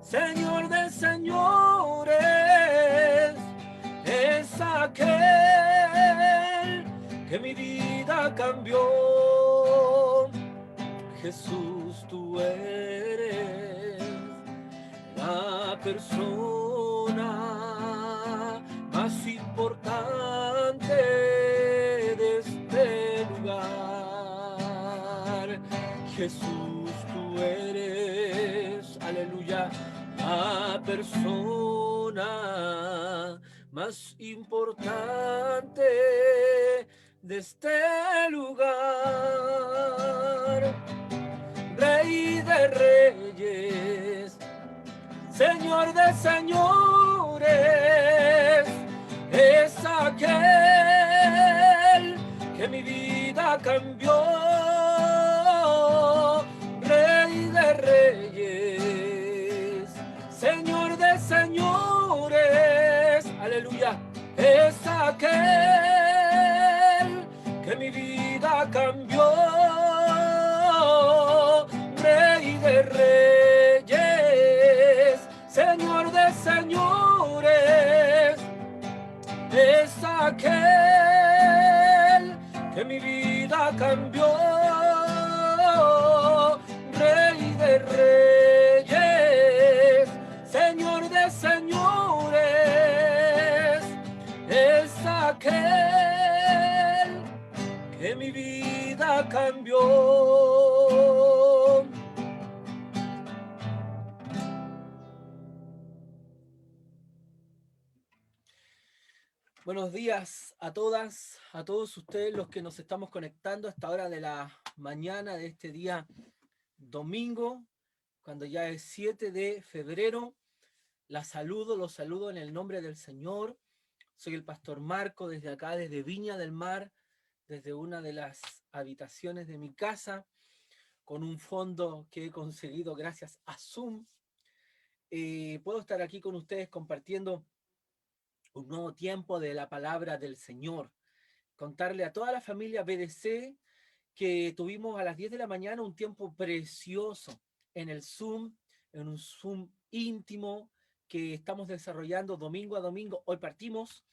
Señor de señores, es aquel que mi vida cambió. Jesús, tú eres la persona más importante de este lugar. Jesús, tú eres, aleluya, la persona más importante de este lugar. Rey de reyes, Señor de señores, es aquel que mi vida cambió. Rey de reyes, Señor de señores, aleluya, es aquel que mi vida cambió. Rey de reyes, Señor de señores, es aquel que mi vida cambió. Rey de reyes, Señor de señores, es aquel que mi vida cambió. Buenos días a todas, a todos ustedes los que nos estamos conectando a esta hora de la mañana de este día domingo, cuando ya es 7 de febrero. Los saludo en el nombre del Señor. Soy el pastor Marco desde acá, desde Viña del Mar, desde una de las habitaciones de mi casa, con un fondo que he conseguido gracias a Zoom. Puedo estar aquí con ustedes compartiendo un nuevo tiempo de la palabra del Señor. Contarle a toda la familia BDC que tuvimos a las 10 de la mañana un tiempo precioso en el Zoom, en un Zoom íntimo que estamos desarrollando domingo a domingo. Hoy partimos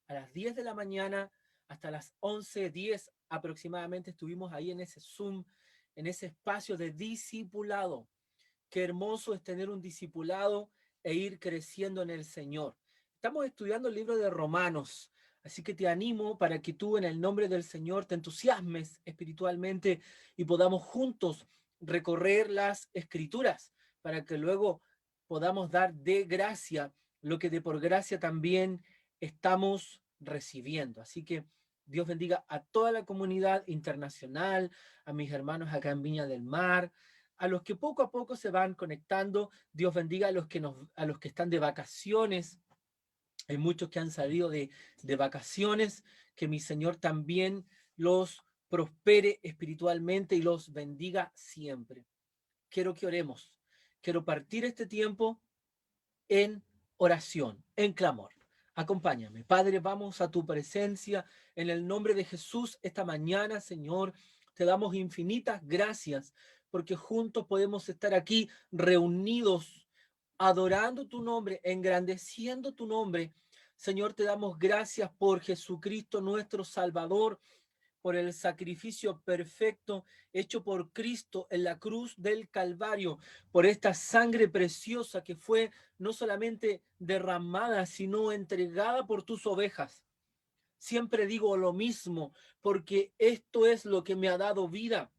a las 10 de la mañana hasta las 11:10 aproximadamente. Estuvimos ahí en ese Zoom, en ese espacio de discipulado. Qué hermoso es tener un discipulado e ir creciendo en el Señor. Estamos estudiando el libro de Romanos, así que te animo para que tú en el nombre del Señor te entusiasmes espiritualmente y podamos juntos recorrer las escrituras para que luego podamos dar de gracia lo que de por gracia también estamos recibiendo. Así que Dios bendiga a toda la comunidad internacional, a mis hermanos acá en Viña del Mar, a los que poco a poco se van conectando. Dios bendiga a los que están de vacaciones. Hay muchos que han salido de vacaciones. Que mi Señor también los prospere espiritualmente y los bendiga siempre. Quiero que oremos. Quiero partir este tiempo en oración, en clamor. Acompáñame. Padre, vamos a tu presencia en el nombre de Jesús esta mañana, Señor. Te damos infinitas gracias porque juntos podemos estar aquí reunidos, adorando tu nombre, engrandeciendo tu nombre. Señor, te damos gracias por Jesucristo, nuestro Salvador, por el sacrificio perfecto hecho por Cristo en la cruz del Calvario, por esta sangre preciosa que fue no solamente derramada, sino entregada por tus ovejas. Siempre digo lo mismo, porque esto es lo que me ha dado vida.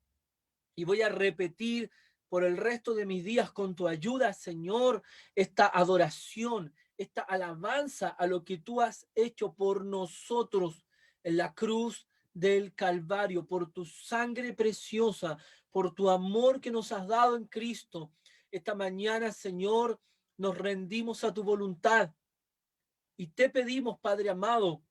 Y voy a repetir por el resto de mis días con tu ayuda, Señor, esta adoración, esta alabanza a lo que tú has hecho por nosotros en la cruz del Calvario, por tu sangre preciosa, por tu amor que nos has dado en Cristo. Esta mañana, Señor, nos rendimos a tu voluntad y te pedimos, Padre amado,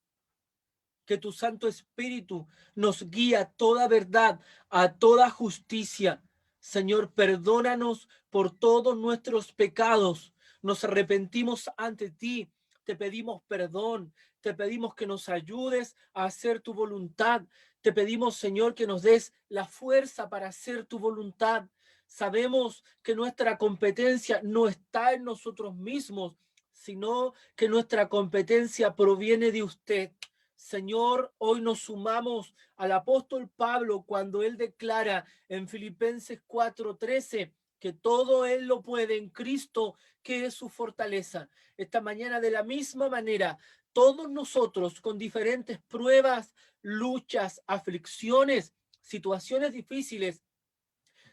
que tu Santo Espíritu nos guía a toda verdad, a toda justicia. Señor, perdónanos por todos nuestros pecados. Nos arrepentimos ante ti. Te pedimos perdón. Te pedimos que nos ayudes a hacer tu voluntad. Te pedimos, Señor, que nos des la fuerza para hacer tu voluntad. Sabemos que nuestra competencia no está en nosotros mismos, sino que nuestra competencia proviene de usted. Señor, hoy nos sumamos al apóstol Pablo cuando él declara en Filipenses 4:13 que todo él lo puede en Cristo, que es su fortaleza. Esta mañana, de la misma manera, todos nosotros con diferentes pruebas, luchas, aflicciones, situaciones difíciles,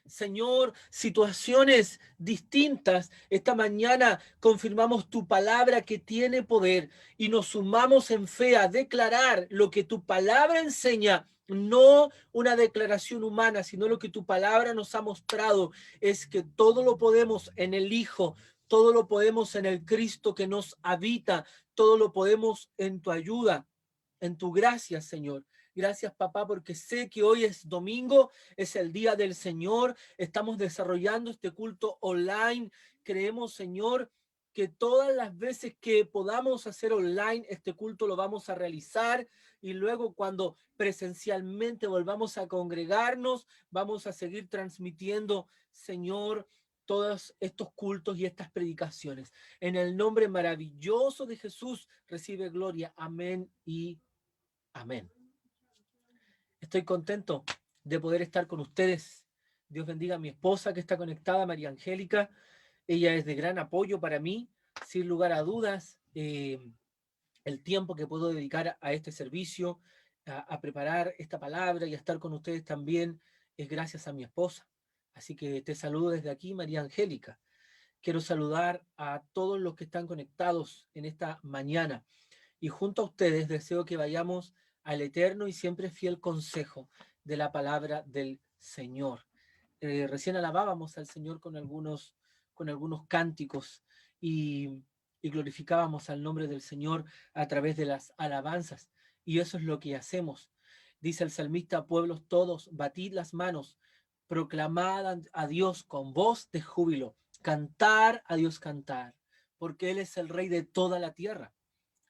Señor, situaciones distintas. Esta mañana confirmamos tu palabra que tiene poder y nos sumamos en fe a declarar lo que tu palabra enseña. No una declaración humana, sino lo que tu palabra nos ha mostrado es que todo lo podemos en el Hijo, todo lo podemos en el Cristo que nos habita, todo lo podemos en tu ayuda, en tu gracia, Señor. Gracias, papá, porque sé que hoy es domingo, es el día del Señor. Estamos desarrollando este culto online. Creemos, Señor, que todas las veces que podamos hacer online este culto lo vamos a realizar, y luego cuando presencialmente volvamos a congregarnos, vamos a seguir transmitiendo, Señor, todos estos cultos y estas predicaciones. En el nombre maravilloso de Jesús, recibe gloria. Amén y amén. Estoy contento de poder estar con ustedes. Dios bendiga a mi esposa que está conectada, María Angélica. Ella es de gran apoyo para mí, sin lugar a dudas. El tiempo que puedo dedicar a este servicio, a preparar esta palabra y a estar con ustedes también, es gracias a mi esposa. Así que te saludo desde aquí, María Angélica. Quiero saludar a todos los que están conectados en esta mañana. Y junto a ustedes deseo que vayamos al eterno y siempre fiel consejo de la palabra del Señor. Recién alabábamos al Señor con algunos cánticos y, y glorificábamos al nombre del Señor a través de las alabanzas. Y eso es lo que hacemos. Dice el salmista: pueblos todos, batid las manos, proclamad a Dios con voz de júbilo, cantar a Dios, cantar, porque Él es el Rey de toda la tierra.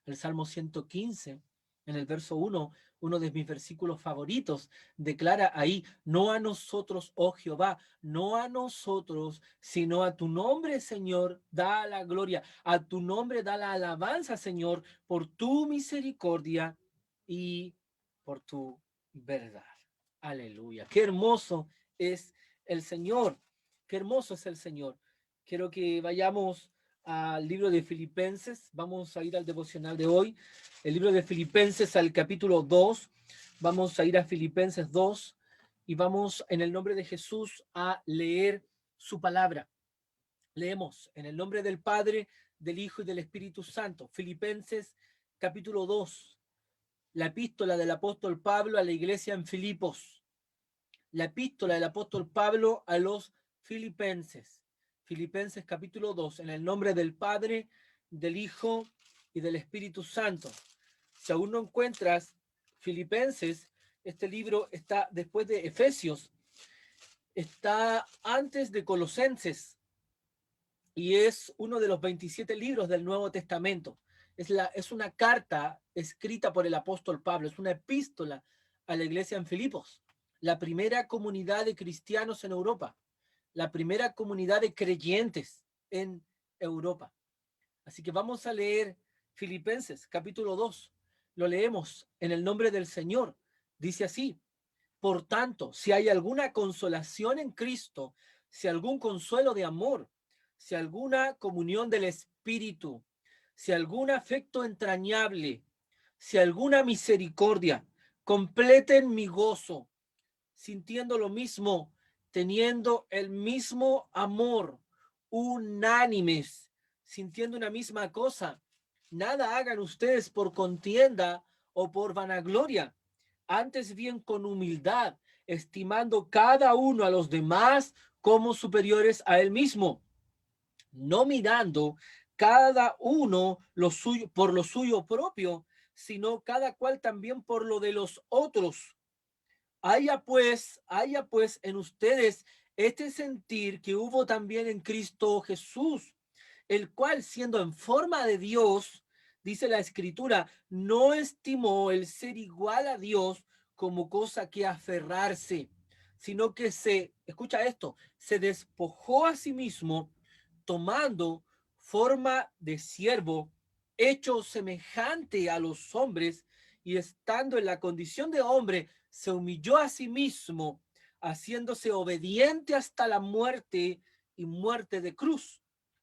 El Salmo 115, en el verso 1, uno de mis versículos favoritos, declara ahí: no a nosotros, oh Jehová, no a nosotros, sino a tu nombre, Señor, da la gloria, a tu nombre da la alabanza, Señor, por tu misericordia y por tu verdad. Aleluya. Qué hermoso es el Señor, qué hermoso es el Señor. Quiero que vayamos al libro de Filipenses. Vamos a ir al devocional de hoy, el libro de Filipenses, al capítulo 2. Vamos a ir a Filipenses 2 y vamos, en el nombre de Jesús, a leer su palabra. Leemos en el nombre del Padre, del Hijo y del Espíritu Santo. Filipenses capítulo 2, la epístola del apóstol Pablo a la iglesia en Filipos. La epístola del apóstol Pablo a los filipenses. Filipenses capítulo 2, en el nombre del Padre, del Hijo y del Espíritu Santo. Si aún no encuentras Filipenses, este libro está después de Efesios, está antes de Colosenses y es uno de los 27 libros del Nuevo Testamento. Es una carta escrita por el apóstol Pablo, es una epístola a la iglesia en Filipos, la primera comunidad de cristianos en Europa, la primera comunidad de creyentes en Europa. Así que vamos a leer Filipenses capítulo 2. Lo leemos en el nombre del Señor. Dice así: por tanto, si hay alguna consolación en Cristo, si algún consuelo de amor, si alguna comunión del Espíritu, si algún afecto entrañable, si alguna misericordia, completen mi gozo, sintiendo lo mismo, teniendo el mismo amor, unánimes, sintiendo una misma cosa. Nada hagan ustedes por contienda o por vanagloria, antes bien con humildad, estimando cada uno a los demás como superiores a él mismo, no mirando cada uno lo suyo, por lo suyo propio, sino cada cual también por lo de los otros. Haya pues en ustedes este sentir que hubo también en Cristo Jesús, el cual, siendo en forma de Dios, dice la Escritura, no estimó el ser igual a Dios como cosa que aferrarse, sino que escucha esto, se despojó a sí mismo, tomando forma de siervo, hecho semejante a los hombres, y estando en la condición de hombre, se humilló a sí mismo, haciéndose obediente hasta la muerte y muerte de cruz,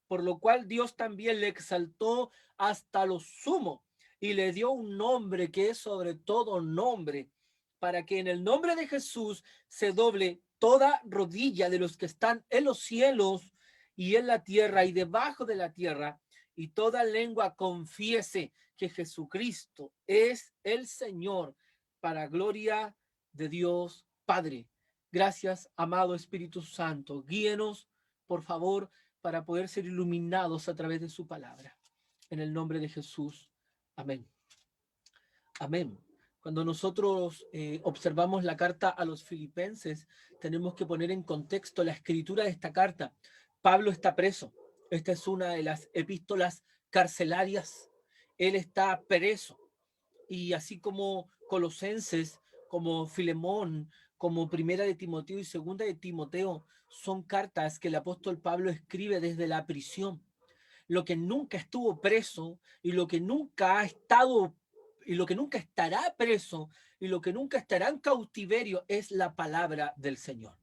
por lo cual Dios también le exaltó hasta lo sumo y le dio un nombre que es sobre todo nombre, para que en el nombre de Jesús se doble toda rodilla de los que están en los cielos y en la tierra y debajo de la tierra, y toda lengua confiese que Jesucristo es el Señor, para gloria de Dios Padre. Gracias, amado Espíritu Santo. Guíenos, por favor, para poder ser iluminados a través de su palabra. En el nombre de Jesús. Amén. Amén. Cuando nosotros observamos la carta a los filipenses, tenemos que poner en contexto la escritura de esta carta. Pablo está preso. Esta es una de las epístolas carcelarias. Él está preso. Y así como Colosenses, como Filemón, como Primera de Timoteo y Segunda de Timoteo, son cartas que el apóstol Pablo escribe desde la prisión. Lo que nunca estuvo preso y lo que nunca ha estado y lo que nunca estará preso y lo que nunca estará en cautiverio es la palabra del Señor.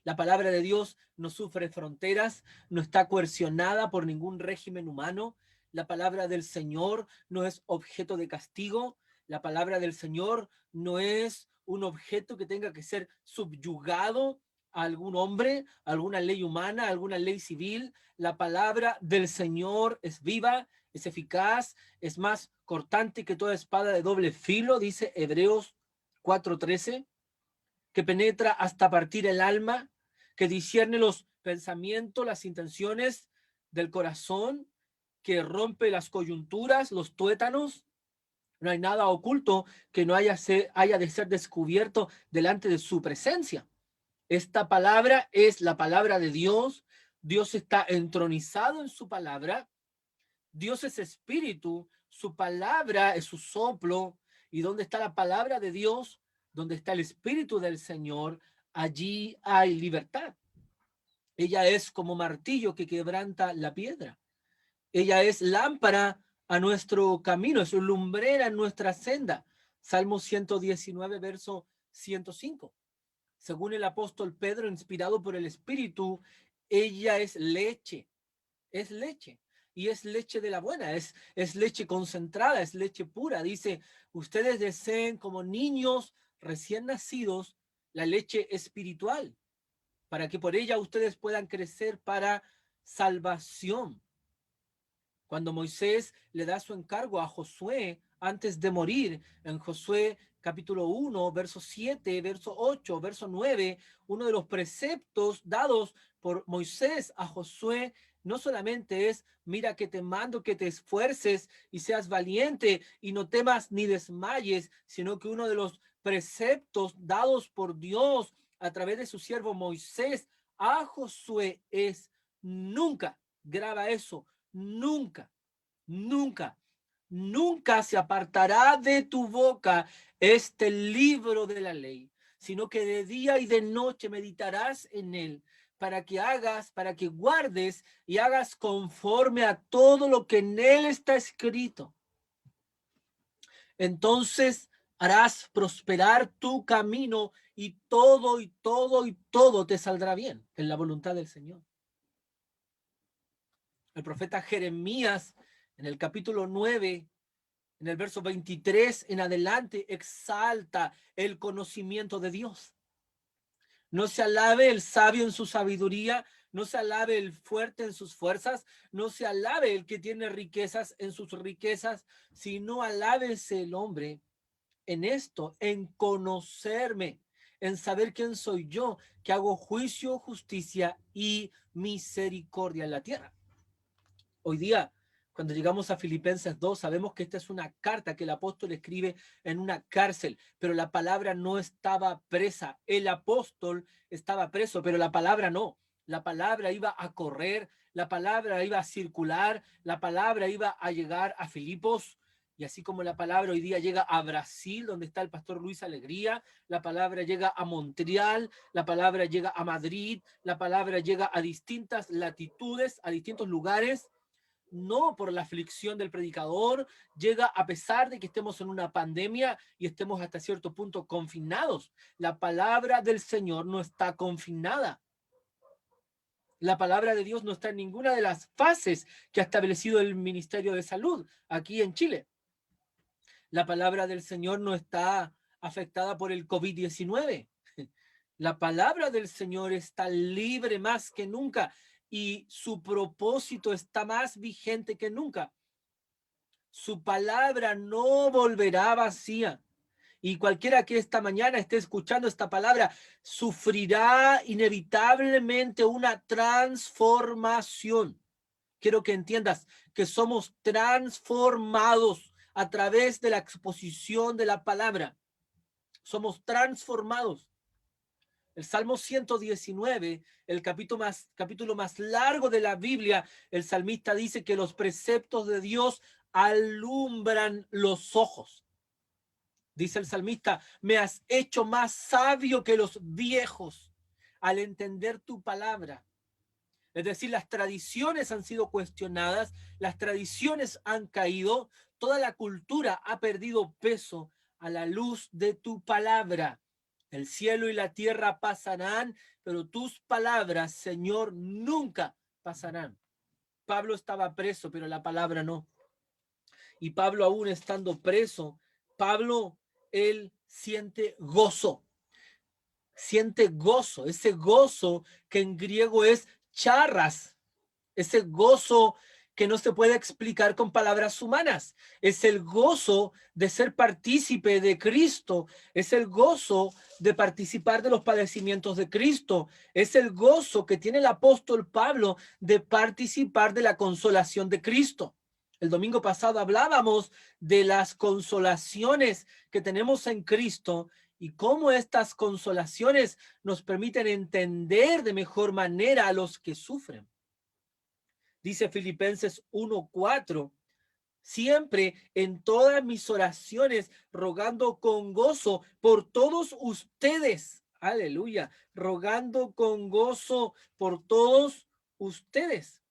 La palabra de Dios no sufre fronteras, no está coercionada por ningún régimen humano. La palabra del Señor no es objeto de castigo. La palabra del Señor no es un objeto que tenga que ser subyugado a algún hombre, a alguna ley humana, a alguna ley civil. La palabra del Señor es viva, es eficaz, es más cortante que toda espada de doble filo, dice Hebreos 4:13, que penetra hasta partir el alma, que discierne los pensamientos, las intenciones del corazón, que rompe las coyunturas, los tuétanos. No hay nada oculto que no haya de ser descubierto delante de su presencia. Esta palabra es la palabra de Dios. Dios está entronizado en su palabra. Dios es espíritu. Su palabra es su soplo. ¿Y dónde está la palabra de Dios? Donde está el espíritu del Señor, allí hay libertad. Ella es como martillo que quebranta la piedra. Ella es lámpara a nuestro camino, es lumbrera en nuestra senda. Salmo 119, verso 105. Según el apóstol Pedro, inspirado por el Espíritu, ella es leche. Y es leche de la buena, es leche concentrada, es leche pura. Dice, ustedes deseen como niños recién nacidos la leche espiritual, para que por ella ustedes puedan crecer para salvación. Cuando Moisés le da su encargo a Josué antes de morir, en Josué capítulo 1, verso 7, verso 8, verso 9, uno de los preceptos dados por Moisés a Josué no solamente es, mira que te mando que te esfuerces y seas valiente y no temas ni desmayes, sino que uno de los preceptos dados por Dios a través de su siervo Moisés a Josué es nunca, graba eso, nunca, nunca, nunca se apartará de tu boca este libro de la ley, sino que de día y de noche meditarás en él, para que guardes y hagas conforme a todo lo que en él está escrito. Entonces harás prosperar tu camino y todo te saldrá bien en la voluntad del Señor. El profeta Jeremías, en el capítulo 9, en el verso 23 en adelante, exalta el conocimiento de Dios. No se alabe el sabio en su sabiduría, no se alabe el fuerte en sus fuerzas, no se alabe el que tiene riquezas en sus riquezas, sino alábese el hombre en esto, en conocerme, en saber quién soy yo, que hago juicio, justicia y misericordia en la tierra. Hoy día, cuando llegamos a Filipenses 2, sabemos que esta es una carta que el apóstol escribe en una cárcel, pero la palabra no estaba presa. El apóstol estaba preso, pero la palabra no. La palabra iba a correr, la palabra iba a circular, la palabra iba a llegar a Filipos, Y así como la palabra hoy día llega a Brasil, donde está el pastor Luis Alegría, la palabra llega a Montreal, la palabra llega a Madrid, la palabra llega a distintas latitudes, a distintos lugares, no por la aflicción del predicador, llega a pesar de que estemos en una pandemia y estemos hasta cierto punto confinados. La palabra del Señor no está confinada. La palabra de Dios no está en ninguna de las fases que ha establecido el Ministerio de Salud aquí en Chile. La palabra del Señor no está afectada por el COVID-19. La palabra del Señor está libre más que nunca y su propósito está más vigente que nunca. Su palabra no volverá vacía. Y cualquiera que esta mañana esté escuchando esta palabra sufrirá inevitablemente una transformación. Quiero que entiendas que somos transformados a través de la exposición de la palabra. Somos transformados. El Salmo 119, el capítulo más largo de la Biblia, el salmista dice que los preceptos de Dios alumbran los ojos. Dice el salmista, me has hecho más sabio que los viejos al entender tu palabra. Es decir, las tradiciones han sido cuestionadas, las tradiciones han caído, toda la cultura ha perdido peso a la luz de tu palabra. El cielo y la tierra pasarán, pero tus palabras, Señor, nunca pasarán. Pablo estaba preso, pero la palabra no. Y Pablo, aún estando preso, Pablo, él siente gozo. Siente gozo, ese gozo que en griego es charras, ese gozo que no se puede explicar con palabras humanas. Es el gozo de ser partícipe de Cristo, es el gozo de participar de los padecimientos de Cristo, es el gozo que tiene el apóstol Pablo de participar de la consolación de Cristo. El domingo pasado hablábamos de las consolaciones que tenemos en Cristo y cómo estas consolaciones nos permiten entender de mejor manera a los que sufren. Dice Filipenses 1:4, siempre en todas mis oraciones rogando con gozo por todos ustedes. Aleluya, rogando con gozo por todos ustedes.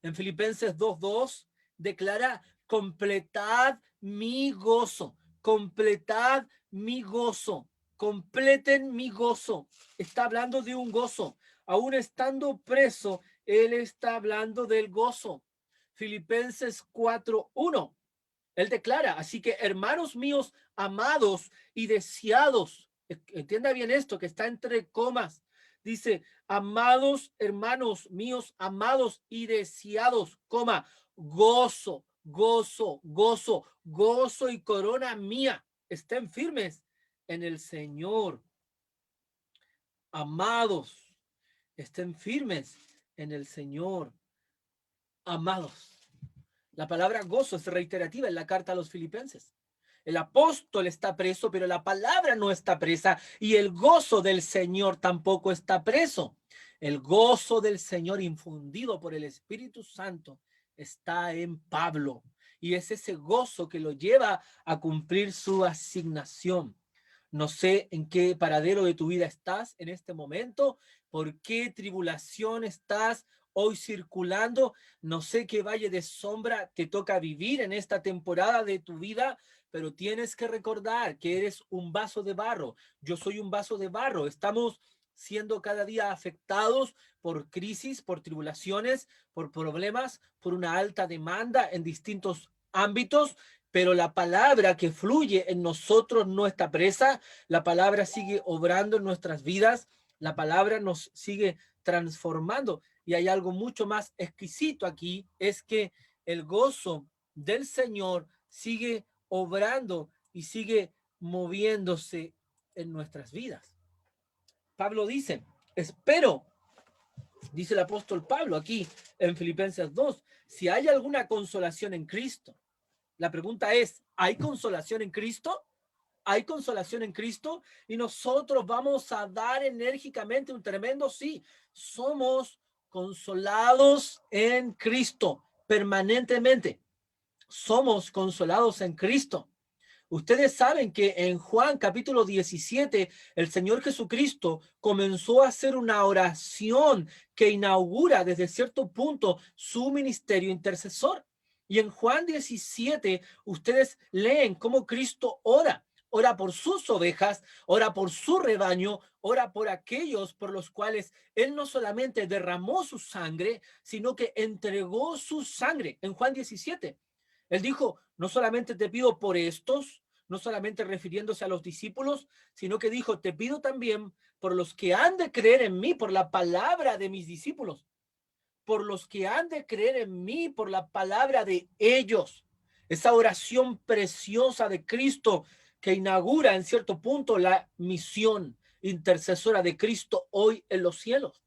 En Filipenses 2:2 declara, completad mi gozo, completad mi gozo, completen mi gozo. Está hablando de un gozo. Aún estando preso, él está hablando del gozo. Filipenses 4:1. Él declara, así que hermanos míos, amados y deseados, entienda bien esto que está entre comas, dice, amados hermanos míos, amados y deseados, coma, gozo, gozo, gozo, gozo y corona mía, estén firmes en el Señor. Amados, estén firmes en el Señor. Amados. La palabra gozo es reiterativa en la carta a los filipenses. El apóstol está preso, pero la palabra no está presa y el gozo del Señor tampoco está preso. El gozo del Señor infundido por el Espíritu Santo está en Pablo y es ese gozo que lo lleva a cumplir su asignación. No sé en qué paradero de tu vida estás en este momento, por qué tribulación estás hoy circulando, no sé qué valle de sombra te toca vivir en esta temporada de tu vida, pero tienes que recordar que eres un vaso de barro. Yo soy un vaso de barro. Estamos siendo cada día afectados por crisis, por tribulaciones, por problemas, por una alta demanda en distintos ámbitos, pero la palabra que fluye en nosotros no está presa, la palabra sigue obrando en nuestras vidas, la palabra nos sigue transformando. Y hay algo mucho más exquisito aquí, es que el gozo del Señor sigue obrando y sigue moviéndose en nuestras vidas. Pablo dice, espero, dice el apóstol Pablo aquí en Filipenses 2, si hay alguna consolación en Cristo. La pregunta es, ¿hay consolación en Cristo? ¿Hay consolación en Cristo? Y nosotros vamos a dar enérgicamente un tremendo sí. Somos consolados en Cristo permanentemente. somos consolados en Cristo. Ustedes saben que en Juan capítulo 17, el Señor Jesucristo comenzó a hacer una oración que inaugura desde cierto punto su ministerio intercesor. Y en Juan 17, ustedes leen cómo Cristo ora. Ora por sus ovejas, ora por su rebaño, ora por aquellos por los cuales Él no solamente derramó su sangre, sino que entregó su sangre. En Juan 17, Él dijo, no solamente te pido por estos, no solamente refiriéndose a los discípulos, sino que dijo, te pido también por los que han de creer en mí, por la palabra de mis discípulos, por los que han de creer en mí, por la palabra de ellos. Esa oración preciosa de Cristo que inaugura en cierto punto la misión intercesora de Cristo hoy en los cielos.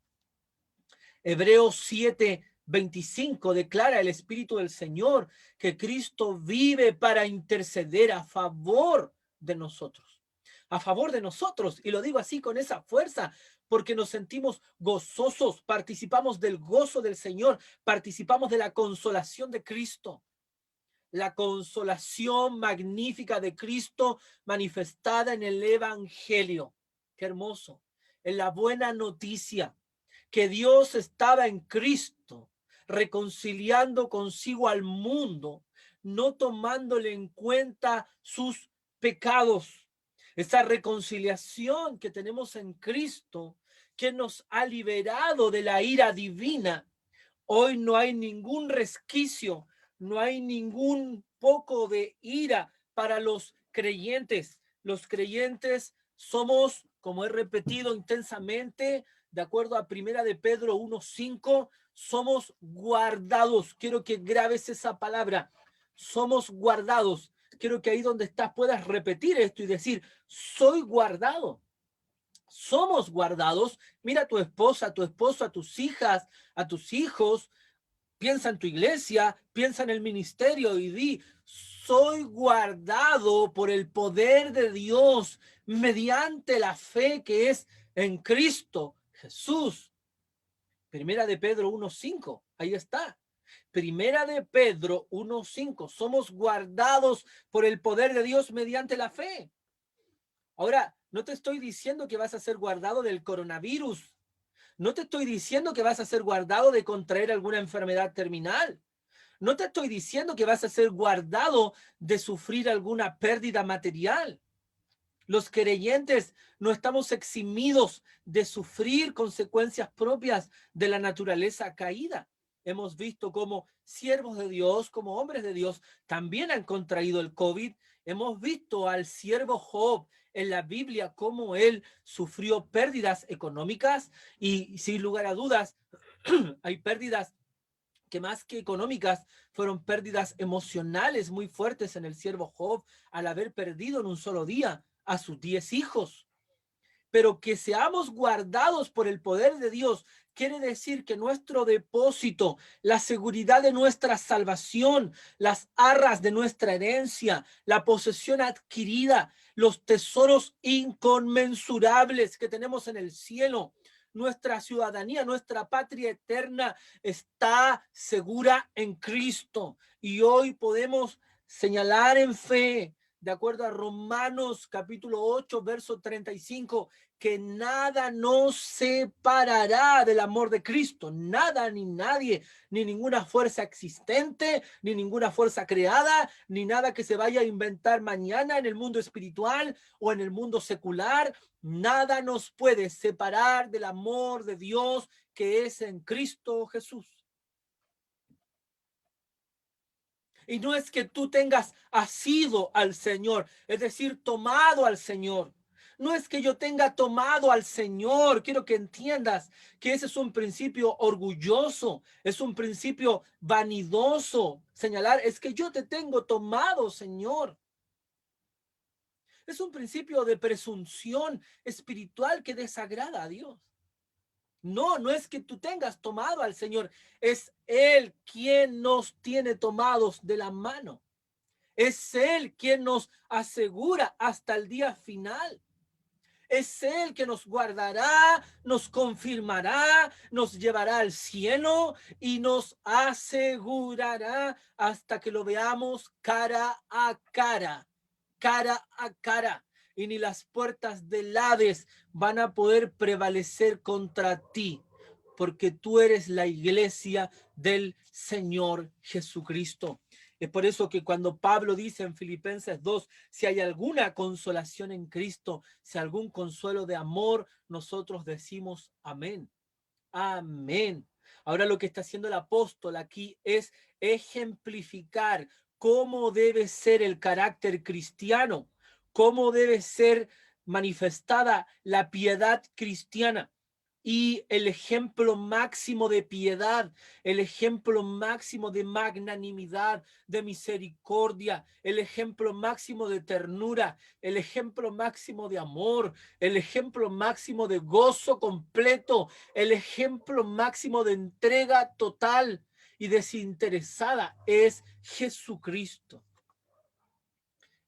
Hebreos 7:25 declara el Espíritu del Señor que Cristo vive para interceder a favor de nosotros. A favor de nosotros. Y lo digo así con esa fuerza porque nos sentimos gozosos, participamos del gozo del Señor, participamos de la consolación de Cristo. La consolación magnífica de Cristo manifestada en el Evangelio. Qué hermoso. En la buena noticia que Dios estaba en Cristo, reconciliando consigo al mundo, no tomándole en cuenta sus pecados. Esa reconciliación que tenemos en Cristo, que nos ha liberado de la ira divina. Hoy no hay ningún resquicio, no hay ningún poco de ira para los creyentes. Los creyentes somos, como he repetido intensamente, de acuerdo a Primera de Pedro 1:5, somos guardados. Quiero que grabes esa palabra. Somos guardados. Quiero que ahí donde estás puedas repetir esto y decir, soy guardado. Somos guardados. Mira a tu esposa, a tu esposo, a tus hijas, a tus hijos. Piensa en tu iglesia, piensa en el ministerio y di, soy guardado por el poder de Dios mediante la fe que es en Cristo Jesús. Primera de Pedro 1:5, ahí está. Primera de Pedro 1:5, somos guardados por el poder de Dios mediante la fe. Ahora, no te estoy diciendo que vas a ser guardado del coronavirus. No te estoy diciendo que vas a ser guardado de contraer alguna enfermedad terminal. No te estoy diciendo que vas a ser guardado de sufrir alguna pérdida material. Los creyentes no estamos eximidos de sufrir consecuencias propias de la naturaleza caída. Hemos visto cómo siervos de Dios, como hombres de Dios, también han contraído el COVID. Hemos visto al siervo Job en la Biblia cómo él sufrió pérdidas económicas y sin lugar a dudas hay pérdidas que más que económicas fueron pérdidas emocionales muy fuertes en el siervo Job al haber perdido en un solo día a sus 10 hijos. Pero que seamos guardados por el poder de Dios quiere decir que nuestro depósito, la seguridad de nuestra salvación, las arras de nuestra herencia, la posesión adquirida, los tesoros inconmensurables que tenemos en el cielo, nuestra ciudadanía, nuestra patria eterna está segura en Cristo. Y hoy podemos señalar en fe, de acuerdo a Romanos capítulo 8, verso 35, que nada nos separará del amor de Cristo. Nada ni nadie, ni ninguna fuerza existente, ni ninguna fuerza creada, ni nada que se vaya a inventar mañana en el mundo espiritual o en el mundo secular. Nada nos puede separar del amor de Dios que es en Cristo Jesús. Y no es que tú tengas asido al Señor, es decir, tomado al Señor. No es que yo tenga tomado al Señor. Quiero que entiendas que ese es un principio orgulloso, es un principio vanidoso. Señalar, es que yo te tengo tomado, Señor. Es un principio de presunción espiritual que desagrada a Dios. No, no es que tú tengas tomado al Señor, es Él quien nos tiene tomados de la mano. Es Él quien nos asegura hasta el día final. Es Él que nos guardará, nos confirmará, nos llevará al cielo y nos asegurará hasta que lo veamos cara a cara, cara a cara. Y ni las puertas del Hades van a poder prevalecer contra ti, porque tú eres la iglesia del Señor Jesucristo. Es por eso que cuando Pablo dice en Filipenses 2, si hay alguna consolación en Cristo, si algún consuelo de amor, nosotros decimos amén. Amén. Ahora lo que está haciendo el apóstol aquí es ejemplificar cómo debe ser el carácter cristiano, cómo debe ser manifestada la piedad cristiana. Y el ejemplo máximo de piedad, el ejemplo máximo de magnanimidad, de misericordia, el ejemplo máximo de ternura, el ejemplo máximo de amor, el ejemplo máximo de gozo completo, el ejemplo máximo de entrega total y desinteresada es Jesucristo.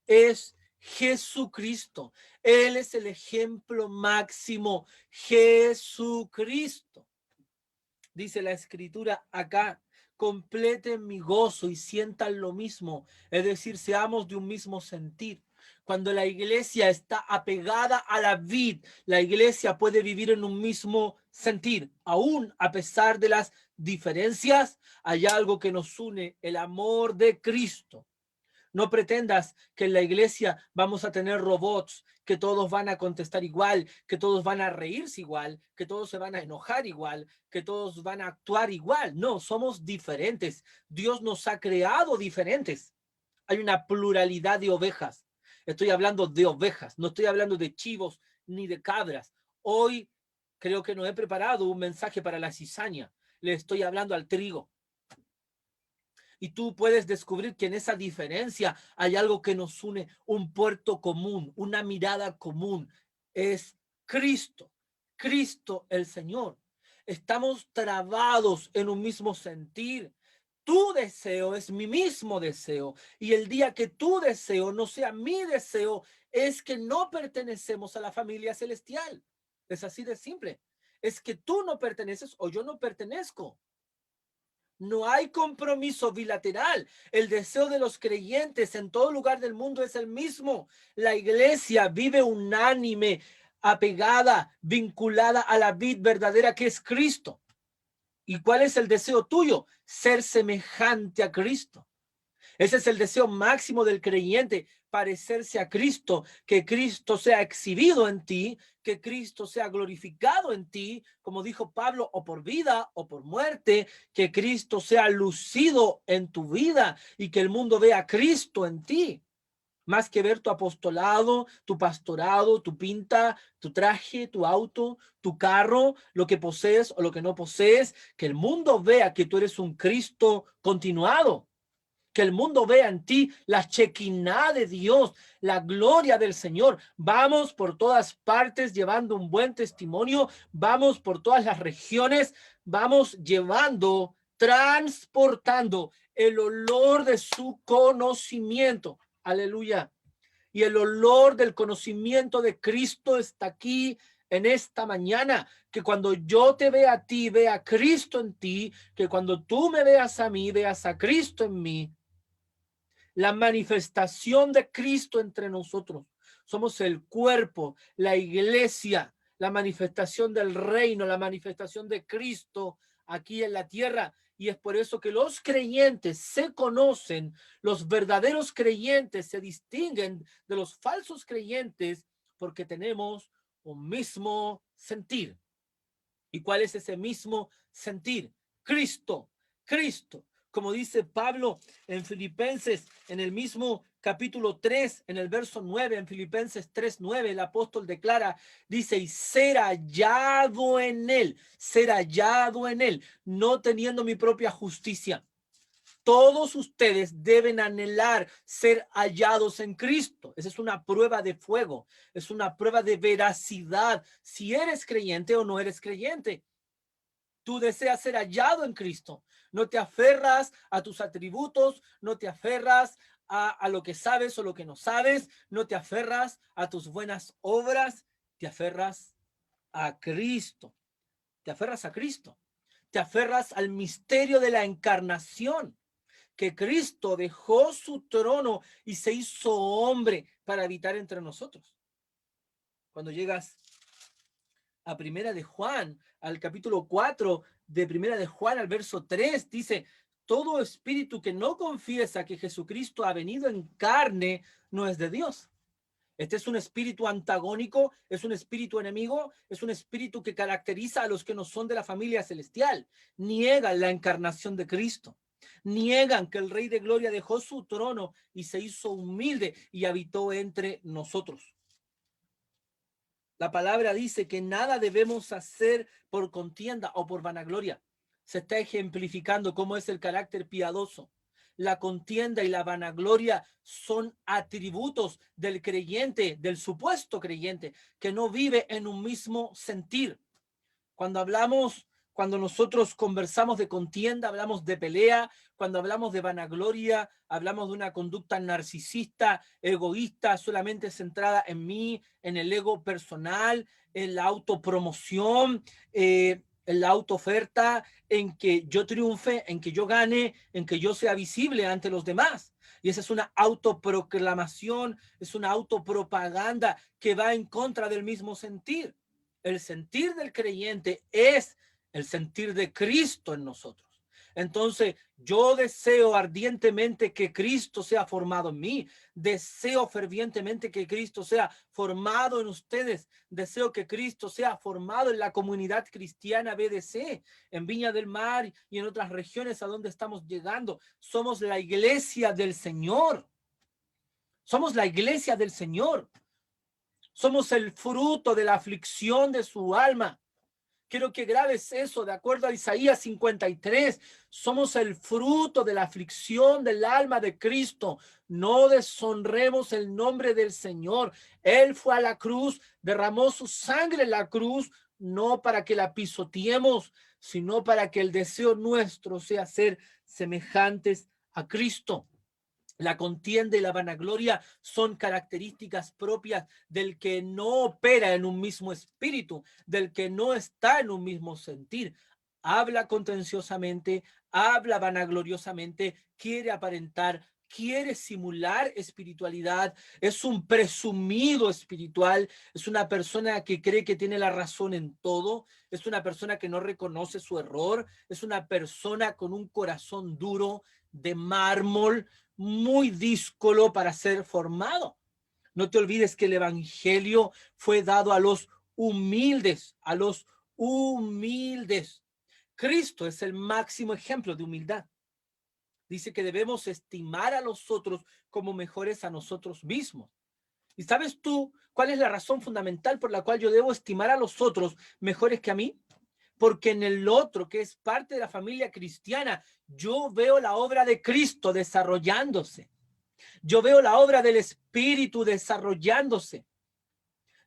Es Jesucristo. Él es el ejemplo máximo. Jesucristo. Dice la escritura acá, completen mi gozo y sientan lo mismo. Es decir, seamos de un mismo sentir. Cuando la iglesia está apegada a la vid, la iglesia puede vivir en un mismo sentir. Aún a pesar de las diferencias, hay algo que nos une, el amor de Cristo. No pretendas que en la iglesia vamos a tener robots, que todos van a contestar igual, que todos van a reírse igual, que todos se van a enojar igual, que todos van a actuar igual. No, somos diferentes. Dios nos ha creado diferentes. Hay una pluralidad de ovejas. Estoy hablando de ovejas, no estoy hablando de chivos ni de cabras. Hoy creo que no he preparado un mensaje para la cizaña. Le estoy hablando al trigo. Y tú puedes descubrir que en esa diferencia hay algo que nos une, un puerto común, una mirada común. Es Cristo, Cristo el Señor. Estamos trabados en un mismo sentir. Tu deseo es mi mismo deseo. Y el día que tu deseo no sea mi deseo, es que no pertenecemos a la familia celestial. Es así de simple. Es que tú no perteneces o yo no pertenezco. No hay compromiso bilateral. El deseo de los creyentes en todo lugar del mundo es el mismo. La iglesia vive unánime, apegada, vinculada a la vid verdadera que es Cristo. ¿Y cuál es el deseo tuyo? Ser semejante a Cristo. Ese es el deseo máximo del creyente, parecerse a Cristo, que Cristo sea exhibido en ti, que Cristo sea glorificado en ti, como dijo Pablo, o por vida o por muerte, que Cristo sea lucido en tu vida y que el mundo vea a Cristo en ti. Más que ver tu apostolado, tu pastorado, tu pinta, tu traje, tu auto, tu carro, lo que posees o lo que no posees, que el mundo vea que tú eres un Cristo continuado. Que el mundo vea en ti la chequiná de Dios, la gloria del Señor. Vamos por todas partes llevando un buen testimonio, vamos por todas las regiones, vamos llevando, transportando el olor de su conocimiento. Aleluya. Y el olor del conocimiento de Cristo está aquí en esta mañana, que cuando yo te vea a ti, vea a Cristo en ti, que cuando tú me veas a mí, veas a Cristo en mí. La manifestación de Cristo entre nosotros. Somos el cuerpo, la iglesia, la manifestación del reino, la manifestación de Cristo aquí en la tierra. Y es por eso que los creyentes se conocen, los verdaderos creyentes se distinguen de los falsos creyentes porque tenemos un mismo sentir. ¿Y cuál es ese mismo sentir? Cristo, Cristo. Como dice Pablo en Filipenses, en el mismo capítulo 3, en el verso 9, en Filipenses 3:9, el apóstol declara, dice, y ser hallado en él, no teniendo mi propia justicia. Todos ustedes deben anhelar ser hallados en Cristo. Esa es una prueba de fuego, es una prueba de veracidad, si eres creyente o no eres creyente. Tú deseas ser hallado en Cristo. No te aferras a tus atributos, no te aferras a lo que sabes o lo que no sabes, no te aferras a tus buenas obras. Te aferras a Cristo, te aferras a Cristo, te aferras al misterio de la encarnación, que Cristo dejó su trono y se hizo hombre para habitar entre nosotros. Cuando llegas a Primera de Juan, al capítulo 4 de Primera de Juan, al verso 3, dice: todo espíritu que no confiesa que Jesucristo ha venido en carne no es de Dios. Este es un espíritu antagónico, es un espíritu enemigo, es un espíritu que caracteriza a los que no son de la familia celestial. Niegan la encarnación de Cristo. Niegan que el Rey de Gloria dejó su trono y se hizo humilde y habitó entre nosotros. La palabra dice que nada debemos hacer por contienda o por vanagloria. Se está ejemplificando cómo es el carácter piadoso. La contienda y la vanagloria son atributos del creyente, del supuesto creyente, que no vive en un mismo sentir. Cuando nosotros conversamos de contienda, hablamos de pelea. Cuando hablamos de vanagloria, hablamos de una conducta narcisista, egoísta, solamente centrada en mí, en el ego personal, en la autopromoción, en la autooferta, en que yo triunfe, en que yo gane, en que yo sea visible ante los demás. Y esa es una autoproclamación, es una autopropaganda que va en contra del mismo sentir. El sentir del creyente es el sentir de Cristo en nosotros. Entonces, yo deseo ardientemente que Cristo sea formado en mí. Deseo fervientemente que Cristo sea formado en ustedes. Deseo que Cristo sea formado en la comunidad cristiana BDC, en Viña del Mar y en otras regiones a donde estamos llegando. Somos la iglesia del Señor. Somos la iglesia del Señor. Somos el fruto de la aflicción de su alma. Quiero que grabes eso, de acuerdo a Isaías 53. Somos el fruto de la aflicción del alma de Cristo. No deshonremos el nombre del Señor. Él fue a la cruz, derramó su sangre en la cruz, no para que la pisoteemos, sino para que el deseo nuestro sea ser semejantes a Cristo. La contienda y la vanagloria son características propias del que no opera en un mismo espíritu, del que no está en un mismo sentir. Habla contenciosamente, habla vanagloriosamente, quiere aparentar, quiere simular espiritualidad, es un presumido espiritual, es una persona que cree que tiene la razón en todo, es una persona que no reconoce su error, es una persona con un corazón duro de mármol, muy díscolo para ser formado. No te olvides que el evangelio fue dado a los humildes, a los humildes. Cristo es el máximo ejemplo de humildad. Dice que debemos estimar a los otros como mejores a nosotros mismos. ¿Y sabes tú cuál es la razón fundamental por la cual yo debo estimar a los otros mejores que a mí? Porque en el otro, que es parte de la familia cristiana, yo veo la obra de Cristo desarrollándose. Yo veo la obra del Espíritu desarrollándose.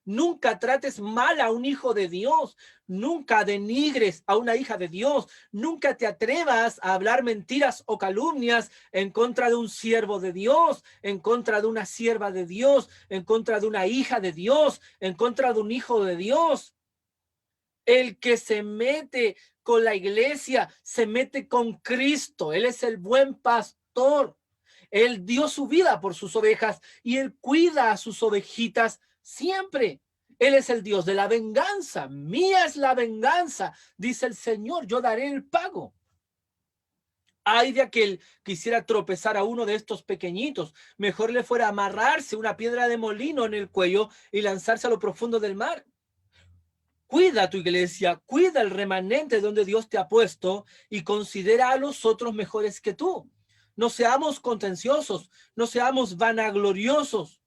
Nunca trates mal a un hijo de Dios. Nunca denigres a una hija de Dios. Nunca te atrevas a hablar mentiras o calumnias en contra de un siervo de Dios, en contra de una sierva de Dios, en contra de una hija de Dios, en contra de un hijo de Dios. El que se mete con la iglesia se mete con Cristo. Él es el buen pastor. Él dio su vida por sus ovejas y él cuida a sus ovejitas siempre. Él es el Dios de la venganza. Mía es la venganza, dice el Señor. Yo daré el pago. Ay de aquel que quisiera tropezar a uno de estos pequeñitos. Mejor le fuera amarrarse una piedra de molino en el cuello y lanzarse a lo profundo del mar. Cuida tu iglesia, cuida el remanente donde Dios te ha puesto y considera a los otros mejores que tú. No seamos contenciosos, no seamos vanagloriosos.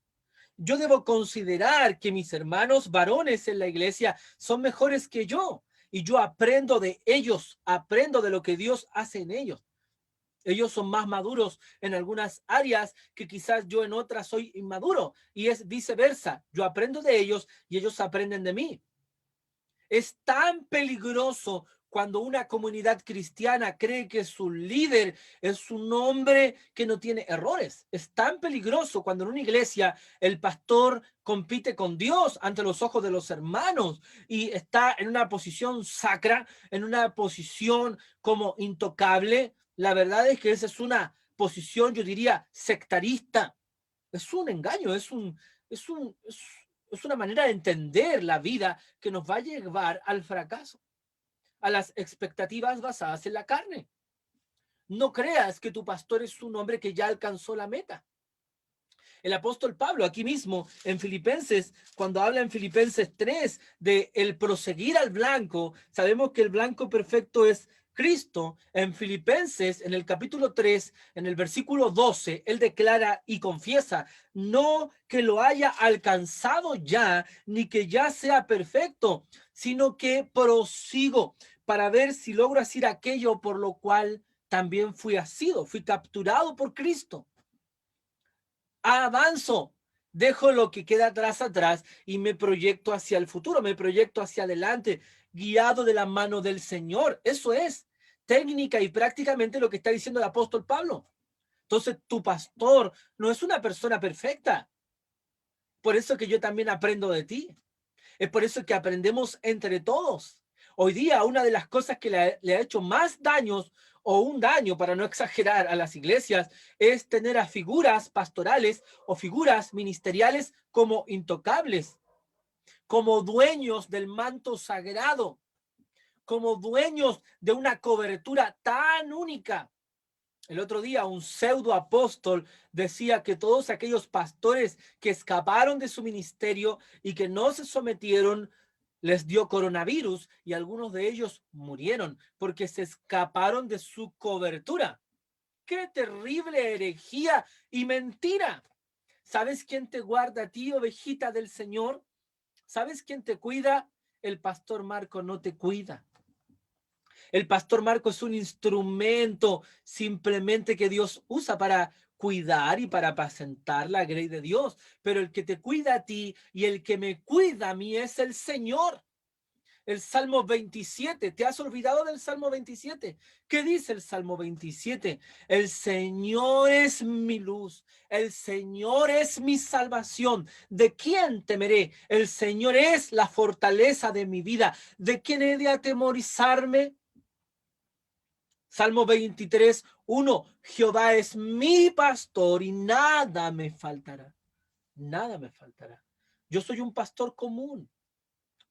Yo debo considerar que mis hermanos varones en la iglesia son mejores que yo y yo aprendo de ellos, aprendo de lo que Dios hace en ellos. Ellos son más maduros en algunas áreas que quizás yo en otras soy inmaduro y es viceversa. Yo aprendo de ellos y ellos aprenden de mí. Es tan peligroso cuando una comunidad cristiana cree que su líder es un hombre que no tiene errores. Es tan peligroso cuando en una iglesia el pastor compite con Dios ante los ojos de los hermanos y está en una posición sacra, en una posición como intocable. La verdad es que esa es una posición, yo diría, sectarista. Es un engaño, es, un, es una manera de entender la vida que nos va a llevar al fracaso, a las expectativas basadas en la carne. No creas que tu pastor es un hombre que ya alcanzó la meta. El apóstol Pablo, aquí mismo en Filipenses, cuando habla en Filipenses 3 de el proseguir al blanco, sabemos que el blanco perfecto es Cristo. En Filipenses, en el capítulo 3, en el versículo 12, él declara y confiesa, no que lo haya alcanzado ya, ni que ya sea perfecto, sino que prosigo para ver si logro hacer aquello por lo cual también fui asido, fui capturado por Cristo. Avanzo, dejo lo que queda atrás y me proyecto hacia el futuro, me proyecto hacia adelante, guiado de la mano del Señor. Eso es técnica y prácticamente lo que está diciendo el apóstol Pablo. Entonces, tu pastor no es una persona perfecta. Por eso que yo también aprendo de ti. Es por eso que aprendemos entre todos. Hoy día, una de las cosas que le ha hecho más daños o un daño, para no exagerar, a las iglesias, es tener a figuras pastorales o figuras ministeriales como intocables, como dueños del manto sagrado, como dueños de una cobertura tan única. El otro día un pseudo apóstol decía que todos aquellos pastores que escaparon de su ministerio y que no se sometieron les dio coronavirus y algunos de ellos murieron porque se escaparon de su cobertura. ¡Qué terrible herejía y mentira! ¿Sabes quién te guarda a ti, ovejita del Señor? ¿Sabes quién te cuida? El pastor Marco no te cuida. El pastor Marco es un instrumento simplemente que Dios usa para cuidar y para apacentar la grey de Dios. Pero el que te cuida a ti y el que me cuida a mí es el Señor. El Salmo 27, ¿te has olvidado del Salmo 27? ¿Qué dice el Salmo 27? El Señor es mi luz, el Señor es mi salvación. ¿De quién temeré? El Señor es la fortaleza de mi vida. ¿De quién he de atemorizarme? Salmo 23, 1. Jehová es mi pastor y nada me faltará. Nada me faltará. Yo soy un pastor común,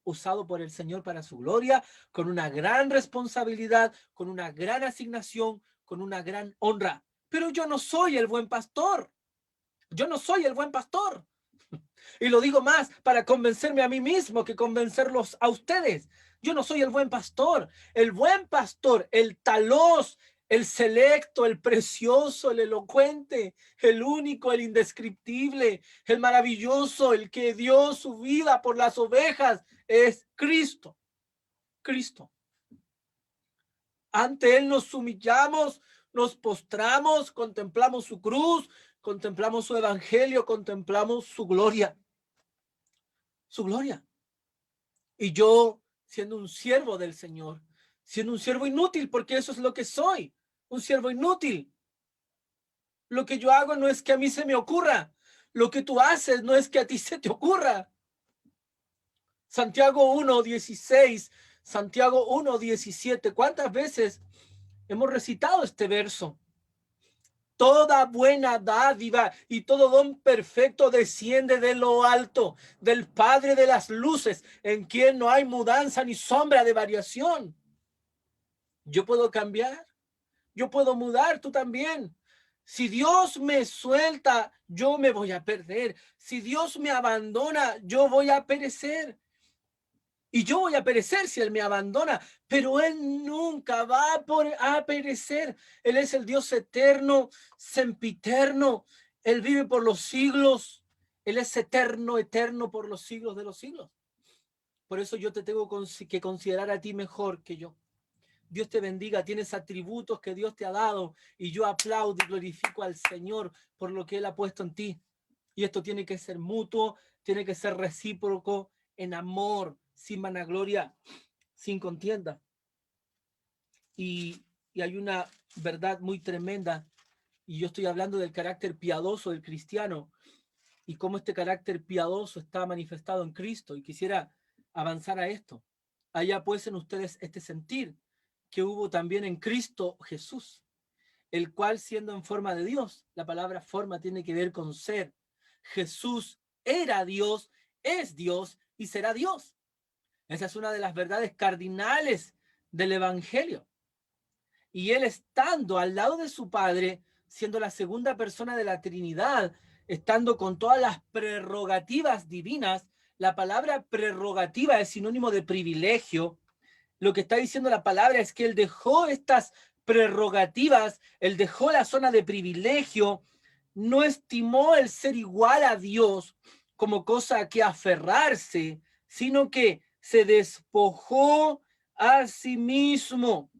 usado por el Señor para su gloria, con una gran responsabilidad, con una gran asignación, con una gran honra. Pero yo no soy el buen pastor. Yo no soy el buen pastor. Y lo digo más para convencerme a mí mismo que convencerlos a ustedes. Yo no soy el buen pastor. El buen pastor, el talos, el selecto, el precioso, el elocuente, el único, el indescriptible, el maravilloso, el que dio su vida por las ovejas, es Cristo. Cristo. Ante Él nos humillamos, nos postramos, contemplamos su cruz, contemplamos su evangelio, contemplamos su gloria. Su gloria. Y yo, siendo un siervo del Señor, siendo un siervo inútil, porque eso es lo que soy, un siervo inútil. Lo que yo hago no es que a mí se me ocurra. Lo que tú haces no es que a ti se te ocurra. Santiago 1:16, Santiago 1:17. ¿Cuántas veces hemos recitado este verso? Toda buena dádiva y todo don perfecto desciende de lo alto, del Padre de las luces, en quien no hay mudanza ni sombra de variación. Yo puedo cambiar, yo puedo mudar, tú también. Si Dios me suelta, yo me voy a perder. Si Dios me abandona, yo voy a perecer. Y yo voy a perecer si Él me abandona, pero Él nunca va a perecer. Él es el Dios eterno, sempiterno. Él vive por los siglos. Él es eterno, eterno por los siglos de los siglos. Por eso yo te tengo que considerar a ti mejor que yo. Dios te bendiga, tienes atributos que Dios te ha dado y yo aplaudo y glorifico al Señor por lo que Él ha puesto en ti. Y esto tiene que ser mutuo, tiene que ser recíproco, en amor, sin vanagloria, sin contienda. y hay una verdad muy tremenda, y yo estoy hablando del carácter piadoso del cristiano y cómo este carácter piadoso está manifestado en Cristo, y quisiera avanzar a esto. Allá pues en ustedes este sentir que hubo también en Cristo Jesús, el cual siendo en forma de Dios, la palabra forma tiene que ver con ser. Jesús era Dios, es Dios y será Dios. Esa es una de las verdades cardinales del Evangelio. Y él estando al lado de su Padre, siendo la segunda persona de la Trinidad, estando con todas las prerrogativas divinas, la palabra prerrogativa es sinónimo de privilegio. Lo que está diciendo la palabra es que él dejó estas prerrogativas, él dejó la zona de privilegio, no estimó el ser igual a Dios como cosa a que aferrarse, sino que se despojó a sí mismo.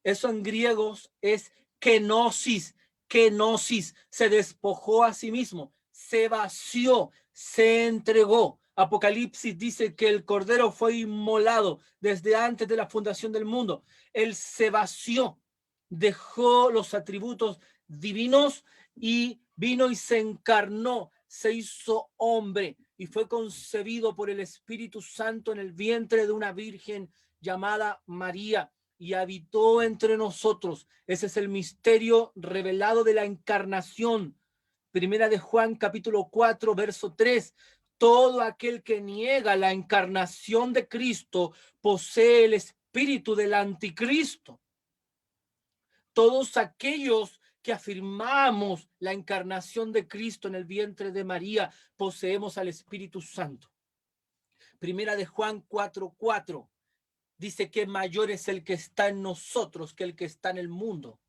Eso en griegos es kenosis, kenosis, se despojó a sí mismo, se vació, se entregó. Apocalipsis dice que el Cordero fue inmolado desde antes de la fundación del mundo. Él se vació, dejó los atributos divinos y vino y se encarnó, se hizo hombre y fue concebido por el Espíritu Santo en el vientre de una virgen llamada María, y habitó entre nosotros. Ese es el misterio revelado de la encarnación. Primera de Juan, capítulo 4, verso 3. Todo aquel que niega la encarnación de Cristo posee el espíritu del anticristo. Todos aquellos que afirmamos la encarnación de Cristo en el vientre de María, poseemos al Espíritu Santo. Primera de Juan 4:4. Dice que mayor es el que está en nosotros que el que está en el mundo.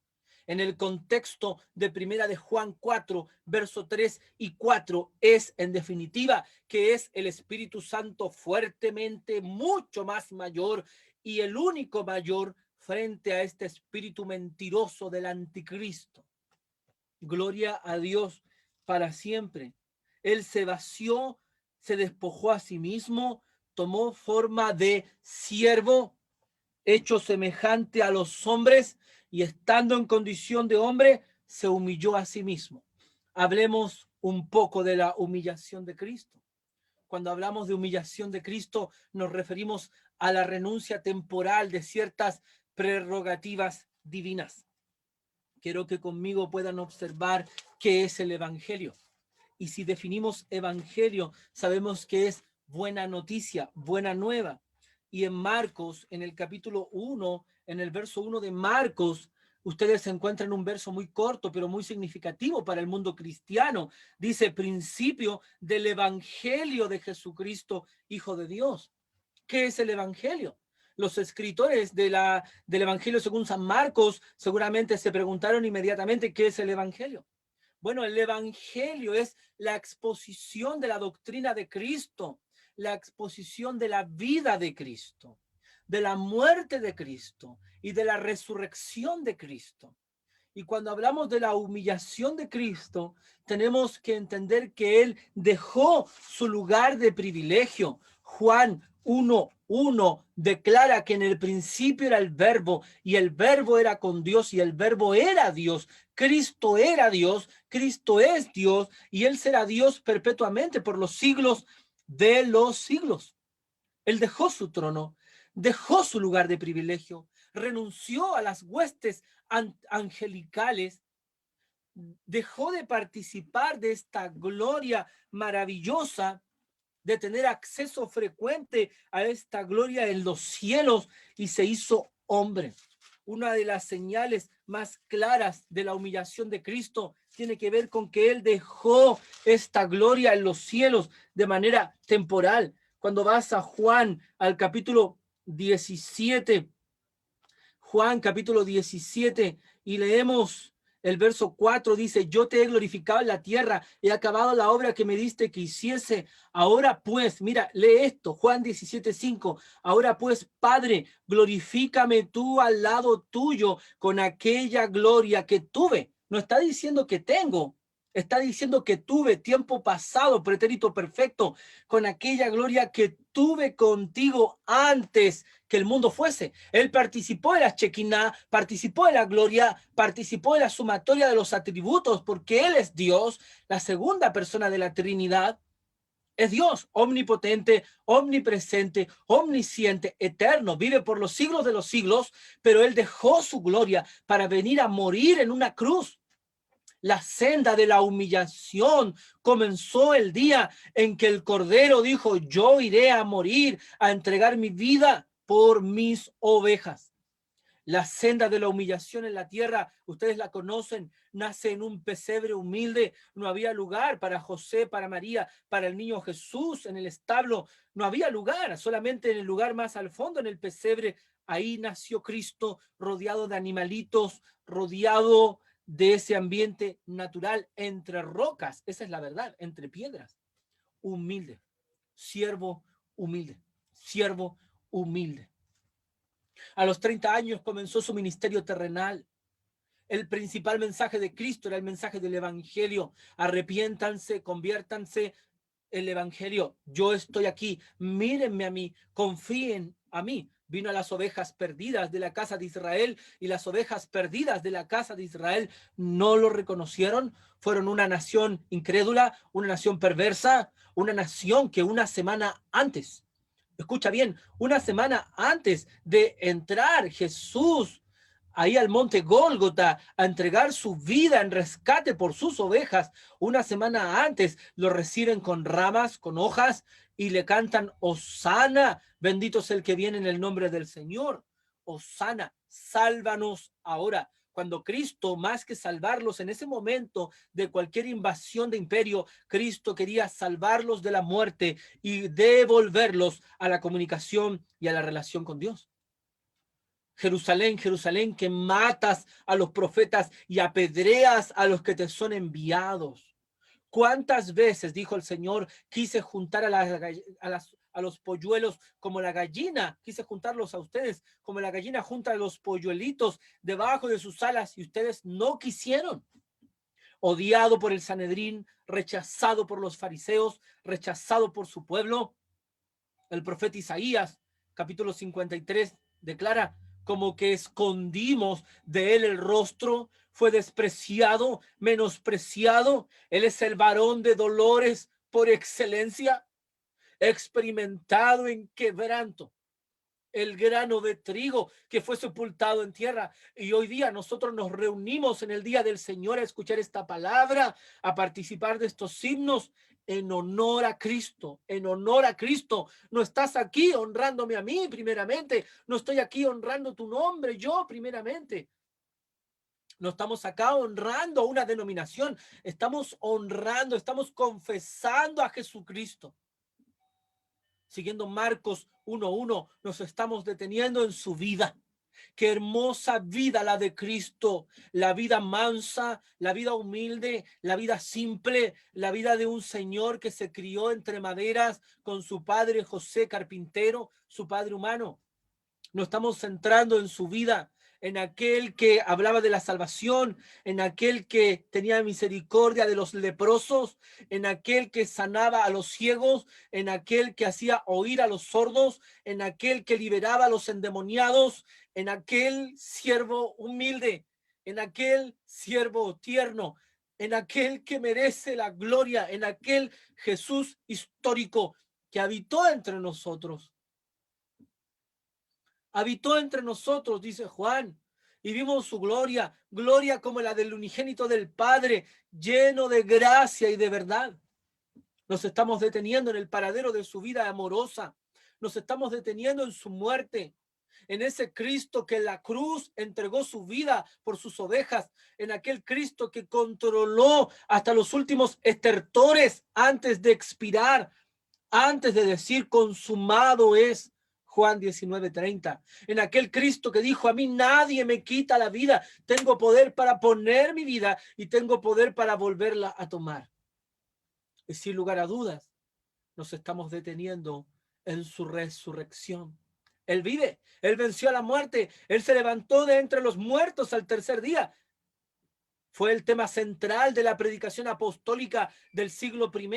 En el contexto de Primera de Juan 4, verso 3 y 4, es en definitiva que es el Espíritu Santo fuertemente mucho más mayor y el único mayor frente a este espíritu mentiroso del anticristo. Gloria a Dios para siempre. Él se vació, se despojó a sí mismo, tomó forma de siervo, hecho semejante a los hombres, y estando en condición de hombre, se humilló a sí mismo. Hablemos un poco de la humillación de Cristo. Cuando hablamos de humillación de Cristo, nos referimos a la renuncia temporal de ciertas prerrogativas divinas. Quiero que conmigo puedan observar qué es el Evangelio. Y si definimos Evangelio, sabemos que es buena noticia, buena nueva. Y en Marcos, en el capítulo 1, en el verso 1 de Marcos, ustedes encuentran un verso muy corto, pero muy significativo para el mundo cristiano. Dice, principio del Evangelio de Jesucristo, Hijo de Dios. ¿Qué es el Evangelio? Los escritores del Evangelio según San Marcos seguramente se preguntaron inmediatamente qué es el Evangelio. Bueno, el Evangelio es la exposición de la doctrina de Cristo, la exposición de la vida de Cristo, de la muerte de Cristo y de la resurrección de Cristo. Y cuando hablamos de la humillación de Cristo, tenemos que entender que Él dejó su lugar de privilegio. Juan 1:1 declara que en el principio era el verbo y el verbo era con Dios y el verbo era Dios. Cristo era Dios, Cristo es Dios y Él será Dios perpetuamente por los siglos de los siglos. Él dejó su trono, dejó su lugar de privilegio, renunció a las huestes angelicales, dejó de participar de esta gloria maravillosa, de tener acceso frecuente a esta gloria en los cielos y se hizo hombre. Una de las señales más claras de la humillación de Cristo tiene que ver con que Él dejó esta gloria en los cielos de manera temporal. Cuando vas a Juan, al capítulo 17, Juan capítulo 17, y leemos el verso 4, dice, yo te he glorificado en la tierra, he acabado la obra que me diste que hiciese. Ahora pues, mira, lee esto, Juan 17:5, ahora pues, Padre, glorifícame tú al lado tuyo con aquella gloria que tuve. No está diciendo que tengo, Está diciendo que tuve tiempo pasado, pretérito perfecto, con aquella gloria que tuve contigo antes que el mundo fuese. Él participó de la Shekinah, participó de la gloria, participó de la sumatoria de los atributos, porque Él es Dios, la segunda persona de la Trinidad. Es Dios, omnipotente, omnipresente, omnisciente, eterno, vive por los siglos de los siglos, pero Él dejó su gloria para venir a morir en una cruz. La senda de la humillación comenzó el día en que el Cordero dijo: yo iré a morir, a entregar mi vida por mis ovejas. La senda de la humillación en la tierra, ustedes la conocen, nace en un pesebre humilde. No había lugar para José, para María, para el niño Jesús en el establo. No había lugar, solamente en el lugar más al fondo, en el pesebre. Ahí nació Cristo, rodeado de animalitos, rodeado de ese ambiente natural, entre rocas. Esa es la verdad, entre piedras. Humilde, siervo humilde, siervo humilde. A los 30 años comenzó su ministerio terrenal. El principal mensaje de Cristo era el mensaje del evangelio. Arrepiéntanse, conviértanse. El evangelio: yo estoy aquí, mírenme a mí, confíen a mí. Vino a las ovejas perdidas de la casa de Israel, y las ovejas perdidas de la casa de Israel no lo reconocieron. Fueron una nación incrédula, una nación perversa, una nación que una semana antes, escucha bien, una semana antes de entrar Jesús ahí al monte Gólgota a entregar su vida en rescate por sus ovejas, una semana antes lo reciben con ramas, con hojas, y le cantan: Hosana, bendito es el que viene en el nombre del Señor. Hosana, sálvanos ahora. Cuando Cristo, más que salvarlos en ese momento de cualquier invasión de imperio, Cristo quería salvarlos de la muerte y devolverlos a la comunicación y a la relación con Dios. Jerusalén, Jerusalén, que matas a los profetas y apedreas a los que te son enviados. ¿Cuántas veces, dijo el Señor, quise juntar a los polluelos como la gallina? Quise juntarlos a ustedes como la gallina junta a los polluelitos debajo de sus alas, y ustedes no quisieron. Odiado por el Sanedrín, rechazado por los fariseos, rechazado por su pueblo. El profeta Isaías, capítulo 53, declara: como que escondimos de él el rostro, fue despreciado, menospreciado. Él es el varón de dolores por excelencia, experimentado en quebranto, el grano de trigo que fue sepultado en tierra. Y hoy día nosotros nos reunimos en el día del Señor a escuchar esta palabra, a participar de estos himnos en honor a Cristo, en honor a Cristo. No estás aquí honrándome a mí primeramente, no estoy aquí honrando tu nombre yo primeramente. No estamos acá honrando a una denominación, estamos honrando, estamos confesando a Jesucristo. Siguiendo Marcos 1:1, nos estamos deteniendo en su vida. Qué hermosa vida la de Cristo, la vida mansa, la vida humilde, la vida simple, la vida de un señor que se crió entre maderas con su padre José carpintero, su padre humano. Nos estamos centrando en su vida, en aquel que hablaba de la salvación, en aquel que tenía misericordia de los leprosos, en aquel que sanaba a los ciegos, en aquel que hacía oír a los sordos, en aquel que liberaba a los endemoniados, en aquel siervo humilde, en aquel siervo tierno, en aquel que merece la gloria, en aquel Jesús histórico que habitó entre nosotros. Habitó entre nosotros, dice Juan, y vimos su gloria, gloria como la del unigénito del Padre, lleno de gracia y de verdad. Nos estamos deteniendo en el paradero de su vida amorosa. Nos estamos deteniendo en su muerte, en ese Cristo que en la cruz entregó su vida por sus ovejas, en aquel Cristo que controló hasta los últimos estertores antes de expirar, antes de decir consumado es. Juan 19:30, en aquel Cristo que dijo: a mí nadie me quita la vida, tengo poder para poner mi vida y tengo poder para volverla a tomar. Y sin lugar a dudas, nos estamos deteniendo en su resurrección. Él vive, Él venció a la muerte, Él se levantó de entre los muertos al tercer día. Fue el tema central de la predicación apostólica del siglo I.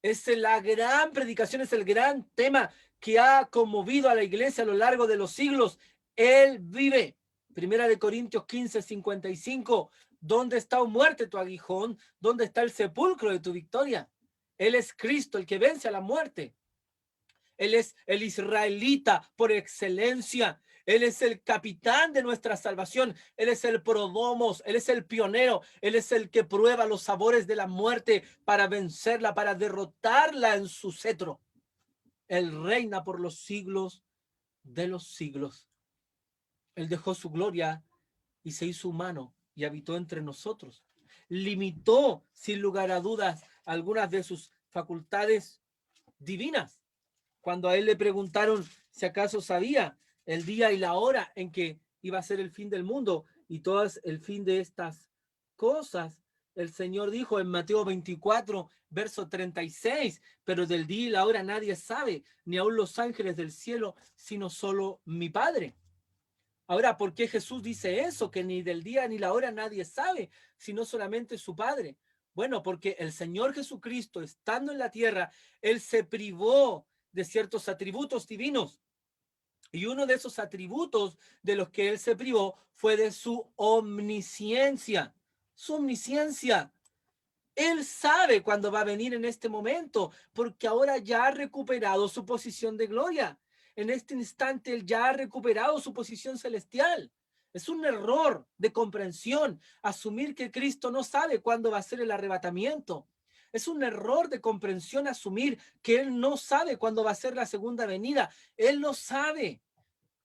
Es la gran predicación, es el gran tema que ha conmovido a la iglesia a lo largo de los siglos. Él vive. Primera de Corintios 15:55. ¿Dónde está, oh muerte, tu aguijón? ¿Dónde está el sepulcro de tu victoria? Él es Cristo, el que vence a la muerte. Él es el israelita por excelencia. Él es el capitán de nuestra salvación. Él es el prodomos. Él es el pionero. Él es el que prueba los sabores de la muerte para vencerla, para derrotarla en su cetro. Él reina por los siglos de los siglos. Él dejó su gloria y se hizo humano y habitó entre nosotros. Limitó, sin lugar a dudas, algunas de sus facultades divinas. Cuando a él le preguntaron si acaso sabía el día y la hora en que iba a ser el fin del mundo y todo el fin de estas cosas, el Señor dijo en Mateo 24, verso 36, pero del día y la hora nadie sabe, ni aun los ángeles del cielo, sino solo mi Padre. Ahora, ¿por qué Jesús dice eso? Que ni del día ni la hora nadie sabe, sino solamente su Padre. Bueno, porque el Señor Jesucristo, estando en la tierra, Él se privó de ciertos atributos divinos. Y uno de esos atributos de los que Él se privó fue de su omnisciencia. Su omnisciencia. Él sabe cuándo va a venir en este momento, porque ahora ya ha recuperado su posición de gloria. En este instante, Él ya ha recuperado su posición celestial. Es un error de comprensión asumir que Cristo no sabe cuándo va a ser el arrebatamiento. Es un error de comprensión asumir que Él no sabe cuándo va a ser la segunda venida. Él lo sabe.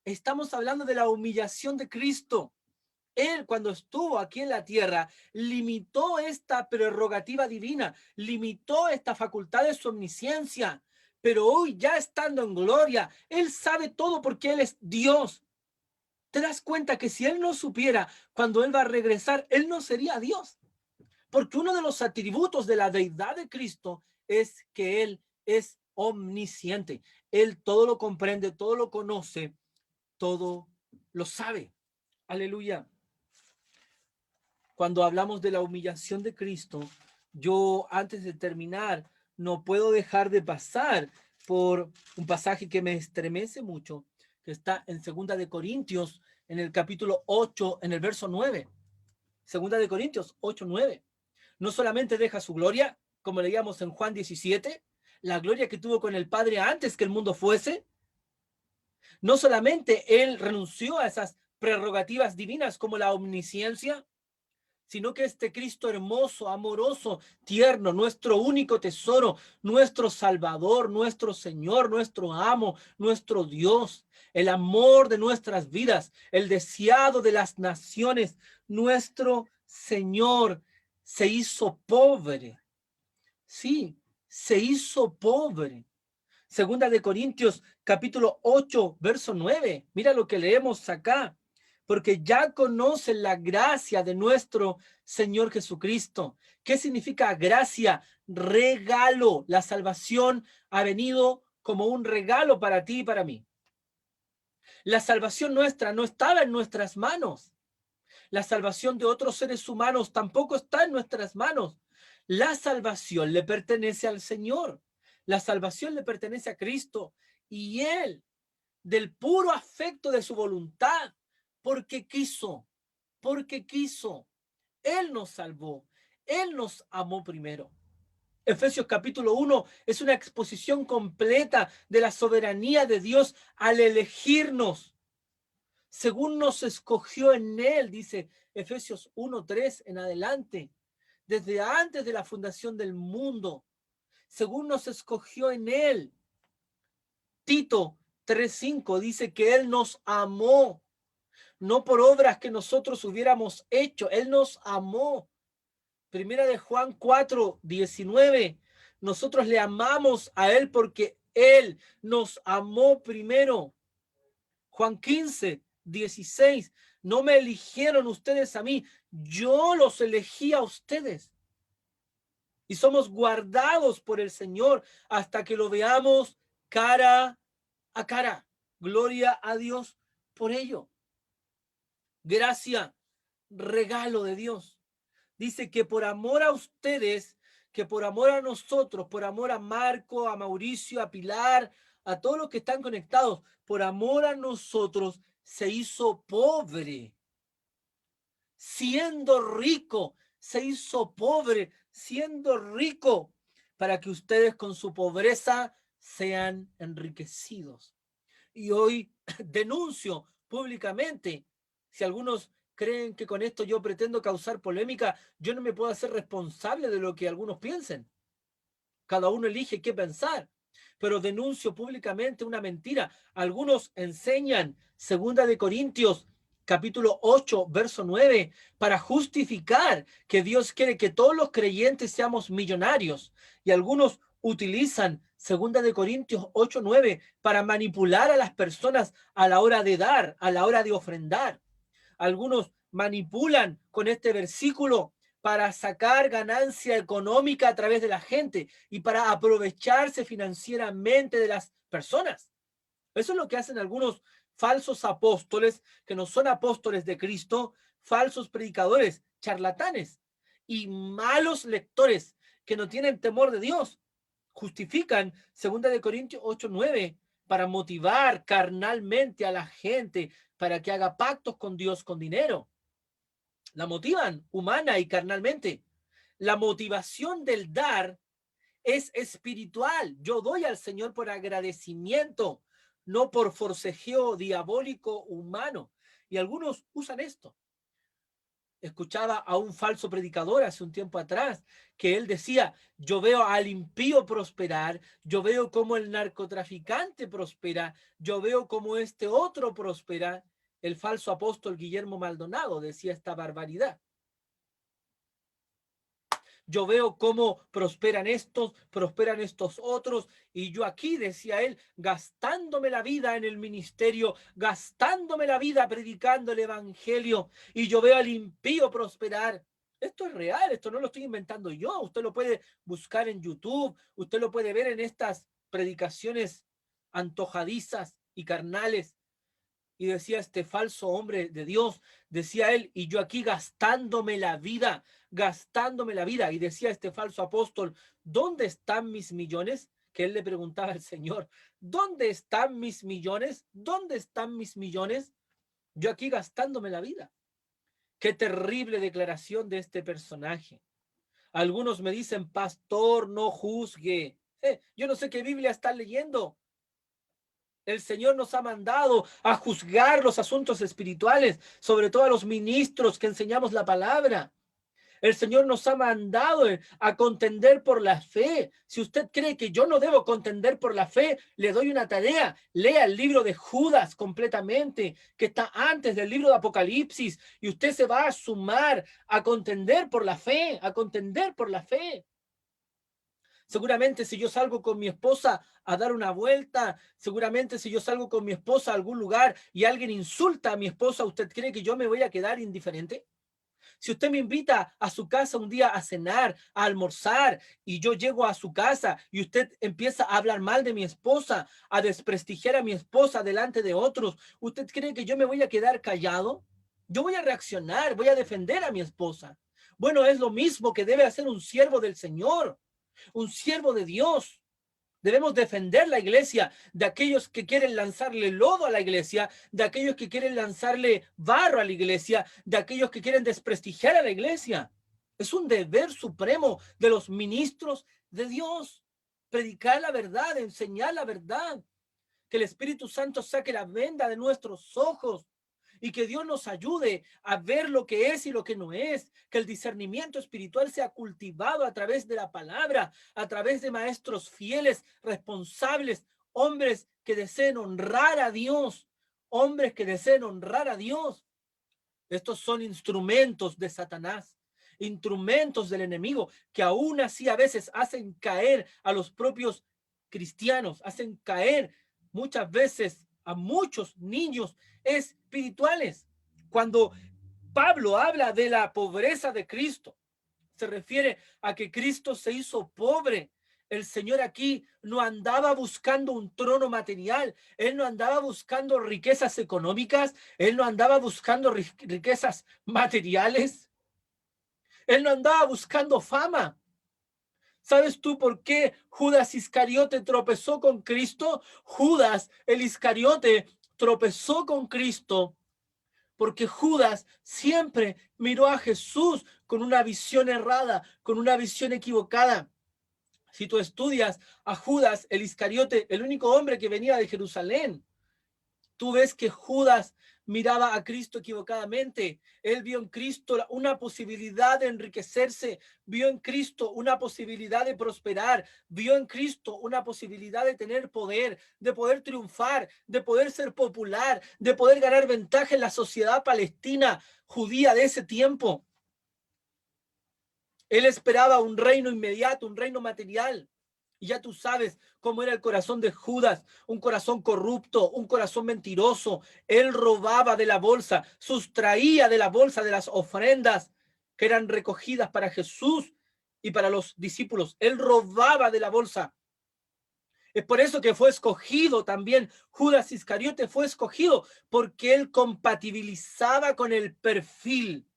Estamos hablando de la humillación de Cristo. Él, cuando estuvo aquí en la tierra, limitó esta prerrogativa divina, limitó esta facultad de su omnisciencia. Pero hoy, ya estando en gloria, Él sabe todo porque Él es Dios. ¿Te das cuenta que si Él no supiera cuando Él va a regresar, Él no sería Dios? Porque uno de los atributos de la deidad de Cristo es que Él es omnisciente. Él todo lo comprende, todo lo conoce, todo lo sabe. Aleluya. Cuando hablamos de la humillación de Cristo, yo antes de terminar no puedo dejar de pasar por un pasaje que me estremece mucho, que está en Segunda de Corintios, en el capítulo 8, en el verso 9. Segunda de Corintios 8:9. No solamente deja su gloria, como leíamos en Juan 17, la gloria que tuvo con el Padre antes que el mundo fuese. No solamente él renunció a esas prerrogativas divinas como la omnisciencia, sino que este Cristo hermoso, amoroso, tierno, nuestro único tesoro, nuestro Salvador, nuestro Señor, nuestro amo, nuestro Dios, el amor de nuestras vidas, el deseado de las naciones, nuestro Señor se hizo pobre. Sí, se hizo pobre. Segunda de Corintios, capítulo 8, verso 9. Mira lo que leemos acá. Porque ya conocen la gracia de nuestro Señor Jesucristo. ¿Qué significa gracia? Regalo. La salvación ha venido como un regalo para ti y para mí. La salvación nuestra no estaba en nuestras manos. La salvación de otros seres humanos tampoco está en nuestras manos. La salvación le pertenece al Señor. La salvación le pertenece a Cristo. Y Él, del puro afecto de su voluntad, porque quiso, Él nos salvó, Él nos amó primero. Efesios capítulo 1 es una exposición completa de la soberanía de Dios al elegirnos, según nos escogió en Él, dice Efesios 1:3 en adelante, desde antes de la fundación del mundo, según nos escogió en Él. Tito 3:5 dice que Él nos amó, no por obras que nosotros hubiéramos hecho, Él nos amó. Primera de Juan 4:19, nosotros le amamos a Él porque Él nos amó primero. Juan 15:16, no me eligieron ustedes a mí, yo los elegí a ustedes. Y somos guardados por el Señor hasta que lo veamos cara a cara. Gloria a Dios por ello. Gracia regalo de Dios. Dice que por amor a ustedes, que por amor a nosotros, por amor a Marco, a Mauricio, a Pilar, a todos los que están conectados, por amor a nosotros, se hizo pobre. Siendo rico, se hizo pobre, siendo rico, para que ustedes con su pobreza sean enriquecidos. Y hoy denuncio públicamente, si algunos creen que con esto yo pretendo causar polémica, yo no me puedo hacer responsable de lo que algunos piensen. Cada uno elige qué pensar, pero denuncio públicamente una mentira. Algunos enseñan, segunda de Corintios, capítulo 8, verso 9, para justificar que Dios quiere que todos los creyentes seamos millonarios. Y algunos utilizan segunda de Corintios 8, 9 para manipular a las personas a la hora de dar, a la hora de ofrendar. Algunos manipulan con este versículo para sacar ganancia económica a través de la gente y para aprovecharse financieramente de las personas. Eso es lo que hacen algunos falsos apóstoles que no son apóstoles de Cristo, falsos predicadores, charlatanes y malos lectores que no tienen temor de Dios. Justifican, 2 Corintios 8:9, para motivar carnalmente a la gente para que haga pactos con Dios con dinero. La motivan humana y carnalmente. La motivación del dar es espiritual. Yo doy al Señor por agradecimiento, no por forcejeo diabólico humano. Y algunos usan esto. Escuchaba a un falso predicador hace un tiempo atrás que él decía: yo veo al impío prosperar, yo veo cómo el narcotraficante prospera, yo veo cómo este otro prospera. El falso apóstol Guillermo Maldonado decía esta barbaridad. Yo veo cómo prosperan estos otros, y yo aquí, decía él, gastándome la vida en el ministerio, gastándome la vida predicando el evangelio, y yo veo al impío prosperar. Esto es real, esto no lo estoy inventando yo, usted lo puede buscar en YouTube, usted lo puede ver en estas predicaciones antojadizas y carnales. Y decía este falso hombre de Dios, decía él, y yo aquí gastándome la vida, gastándome la vida. Y decía este falso apóstol: ¿dónde están mis millones? Que él le preguntaba al Señor: ¿dónde están mis millones? ¿Dónde están mis millones? Yo aquí gastándome la vida. Qué terrible declaración de este personaje. Algunos me dicen: pastor, no juzgue. Yo no sé qué Biblia está leyendo. El Señor nos ha mandado a juzgar los asuntos espirituales, sobre todo a los ministros que enseñamos la palabra. El Señor nos ha mandado a contender por la fe. Si usted cree que yo no debo contender por la fe, le doy una tarea: lea el libro de Judas completamente, que está antes del libro de Apocalipsis, y usted se va a sumar a contender por la fe, a contender por la fe. Seguramente si yo salgo con mi esposa a dar una vuelta, seguramente si yo salgo con mi esposa a algún lugar y alguien insulta a mi esposa, ¿usted cree que yo me voy a quedar indiferente? Si usted me invita a su casa un día a cenar, a almorzar, y yo llego a su casa y usted empieza a hablar mal de mi esposa, a desprestigiar a mi esposa delante de otros, ¿usted cree que yo me voy a quedar callado? Yo voy a reaccionar, voy a defender a mi esposa. Bueno, es lo mismo que debe hacer un siervo del Señor, un siervo de Dios. Debemos defender la iglesia de aquellos que quieren lanzarle lodo a la iglesia, de aquellos que quieren lanzarle barro a la iglesia, de aquellos que quieren desprestigiar a la iglesia. Es un deber supremo de los ministros de Dios predicar la verdad, enseñar la verdad, que el Espíritu Santo saque la venda de nuestros ojos y que Dios nos ayude a ver lo que es y lo que no es, que el discernimiento espiritual sea cultivado a través de la palabra, a través de maestros fieles, responsables, hombres que deseen honrar a Dios, hombres que deseen honrar a Dios. Estos son instrumentos de Satanás, instrumentos del enemigo, que aún así a veces hacen caer a los propios cristianos, hacen caer muchas veces a muchos niños espirituales. Cuando Pablo habla de la pobreza de Cristo, se refiere a que Cristo se hizo pobre El Señor aquí no andaba buscando un trono material, Él no andaba buscando riquezas económicas, Él no andaba buscando riquezas materiales, Él no andaba buscando fama. ¿Sabes tú por qué Judas Iscariote tropezó con Cristo? Judas, el Iscariote, tropezó con Cristo porque Judas siempre miró a Jesús con una visión errada, con una visión equivocada. Si tú estudias a Judas, el Iscariote, el único hombre que venía de Jerusalén, tú ves que Judas miraba a Cristo equivocadamente. Él vio en Cristo una posibilidad de enriquecerse, vio en Cristo una posibilidad de prosperar, vio en Cristo una posibilidad de tener poder, de poder triunfar, de poder ser popular, de poder ganar ventaja en la sociedad palestina judía de ese tiempo. Él esperaba un reino inmediato, un reino material. Y ya tú sabes cómo era el corazón de Judas, un corazón corrupto, un corazón mentiroso. Él robaba de la bolsa, sustraía de la bolsa de las ofrendas que eran recogidas para Jesús y para los discípulos. Él robaba de la bolsa. Es por eso que fue escogido también. Judas Iscariote fue escogido porque él compatibilizaba con el perfil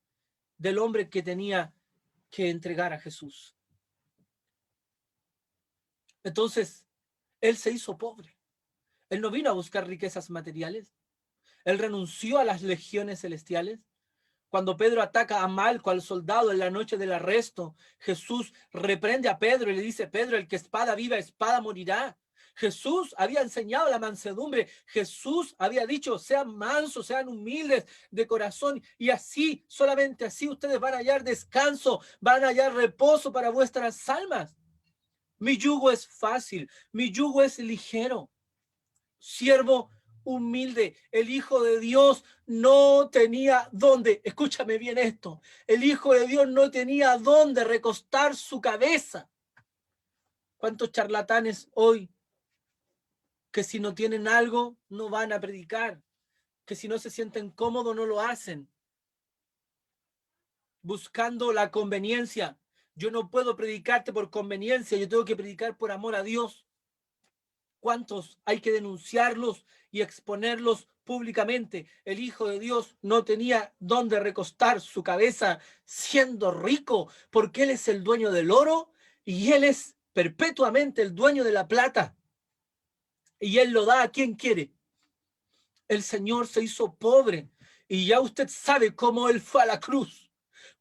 del hombre que tenía que entregar a Jesús. Entonces, él se hizo pobre. Él no vino a buscar riquezas materiales. Él renunció a las legiones celestiales. Cuando Pedro ataca a Malco, al soldado, en la noche del arresto, Jesús reprende a Pedro y le dice: Pedro, el que espada viva, espada morirá. Jesús había enseñado la mansedumbre. Jesús había dicho: sean mansos, sean humildes de corazón, y así, solamente así, ustedes van a hallar descanso, van a hallar reposo para vuestras almas. Mi yugo es fácil, mi yugo es ligero. Siervo humilde, el Hijo de Dios no tenía dónde, escúchame bien esto, el Hijo de Dios no tenía dónde recostar su cabeza. ¿Cuántos charlatanes hoy que si no tienen algo no van a predicar, que si no se sienten cómodos no lo hacen, buscando la conveniencia? Yo no puedo predicarte por conveniencia, yo tengo que predicar por amor a Dios. ¿Cuántos hay que denunciarlos y exponerlos públicamente? El Hijo de Dios no tenía dónde recostar su cabeza siendo rico, porque Él es el dueño del oro y Él es perpetuamente el dueño de la plata. Y Él lo da a quien quiere. El Señor se hizo pobre y ya usted sabe cómo Él fue a la cruz,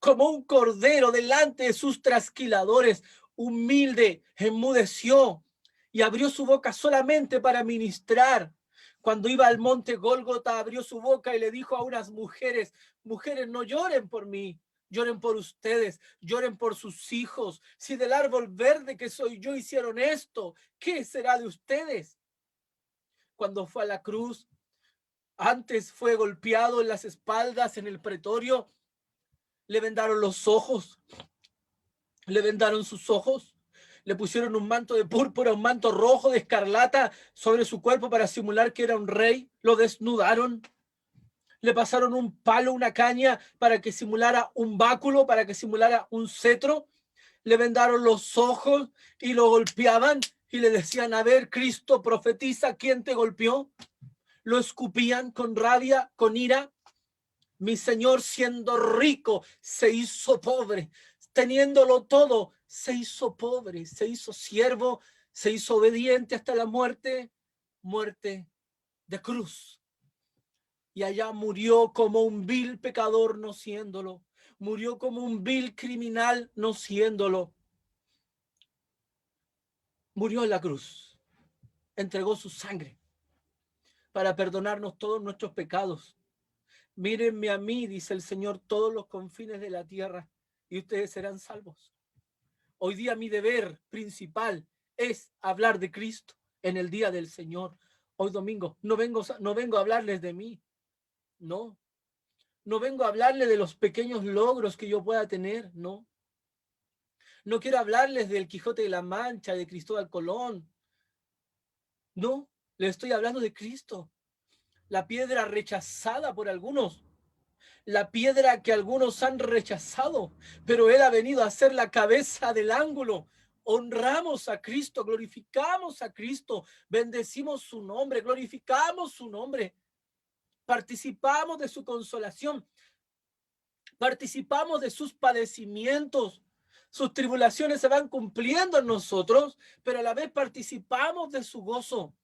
como un cordero delante de sus trasquiladores, humilde, enmudeció y abrió su boca solamente para ministrar. Cuando iba al monte Gólgota, abrió su boca y le dijo a unas mujeres: mujeres, no lloren por mí, lloren por ustedes, lloren por sus hijos. Si del árbol verde que soy yo hicieron esto, ¿qué será de ustedes? Cuando fue a la cruz, antes fue golpeado en las espaldas, en el pretorio, le vendaron los ojos, le vendaron sus ojos, le pusieron un manto de púrpura, un manto rojo de escarlata sobre su cuerpo para simular que era un rey, lo desnudaron, le pasaron un palo, una caña para que simulara un báculo, para que simulara un cetro, le vendaron los ojos y lo golpeaban y le decían: a ver, Cristo, profetiza, ¿quién te golpeó? Lo escupían con rabia, con ira. Mi Señor, siendo rico, se hizo pobre. Teniéndolo todo, se hizo pobre, se hizo siervo, se hizo obediente hasta la muerte, muerte de cruz. Y allá murió como un vil pecador, no siéndolo. Murió como un vil criminal, no siéndolo. Murió en la cruz. Entregó su sangre para perdonarnos todos nuestros pecados. Mírenme a mí, dice el Señor, todos los confines de la tierra, y ustedes serán salvos. Hoy día mi deber principal es hablar de Cristo en el día del Señor. Hoy domingo no vengo a hablarles de mí, no. No vengo a hablarles de los pequeños logros que yo pueda tener, no. No quiero hablarles del Quijote de la Mancha, de Cristóbal Colón. No, les estoy hablando de Cristo, la piedra rechazada por algunos, la piedra que algunos han rechazado, pero Él ha venido a ser la cabeza del ángulo. honramos a Cristo, glorificamos a Cristo, bendecimos su nombre, glorificamos su nombre, participamos de su consolación, participamos de sus padecimientos. Sus tribulaciones se van cumpliendo en nosotros, pero a la vez participamos de su gozo.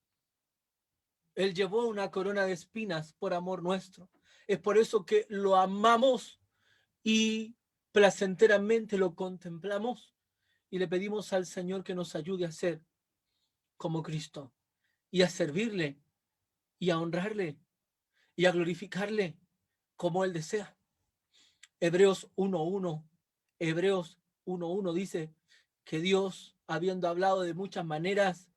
Él llevó una corona de espinas por amor nuestro. Es por eso que lo amamos y placenteramente lo contemplamos y le pedimos al Señor que nos ayude a ser como Cristo y a servirle y a honrarle y a glorificarle como Él desea. Hebreos 1:1 Hebreos 1:1 dice que Dios, habiendo hablado de muchas maneras,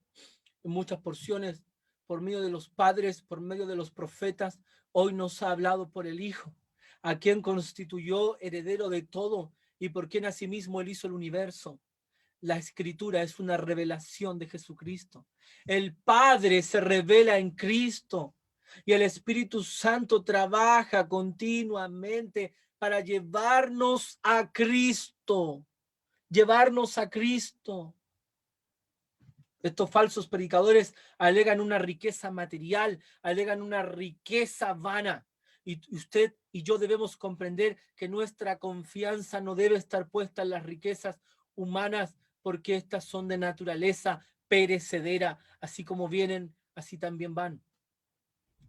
en muchas porciones, por medio de los padres, por medio de los profetas, hoy nos ha hablado por el Hijo, a quien constituyó heredero de todo y por quien asimismo Él hizo el universo. La Escritura es una revelación de Jesucristo. El Padre se revela en Cristo y el Espíritu Santo trabaja continuamente para llevarnos a Cristo. Llevarnos a Cristo. Estos falsos predicadores alegan una riqueza material, alegan una riqueza vana. Y usted y yo debemos comprender que nuestra confianza no debe estar puesta en las riquezas humanas, porque estas son de naturaleza perecedera. Así como vienen, así también van.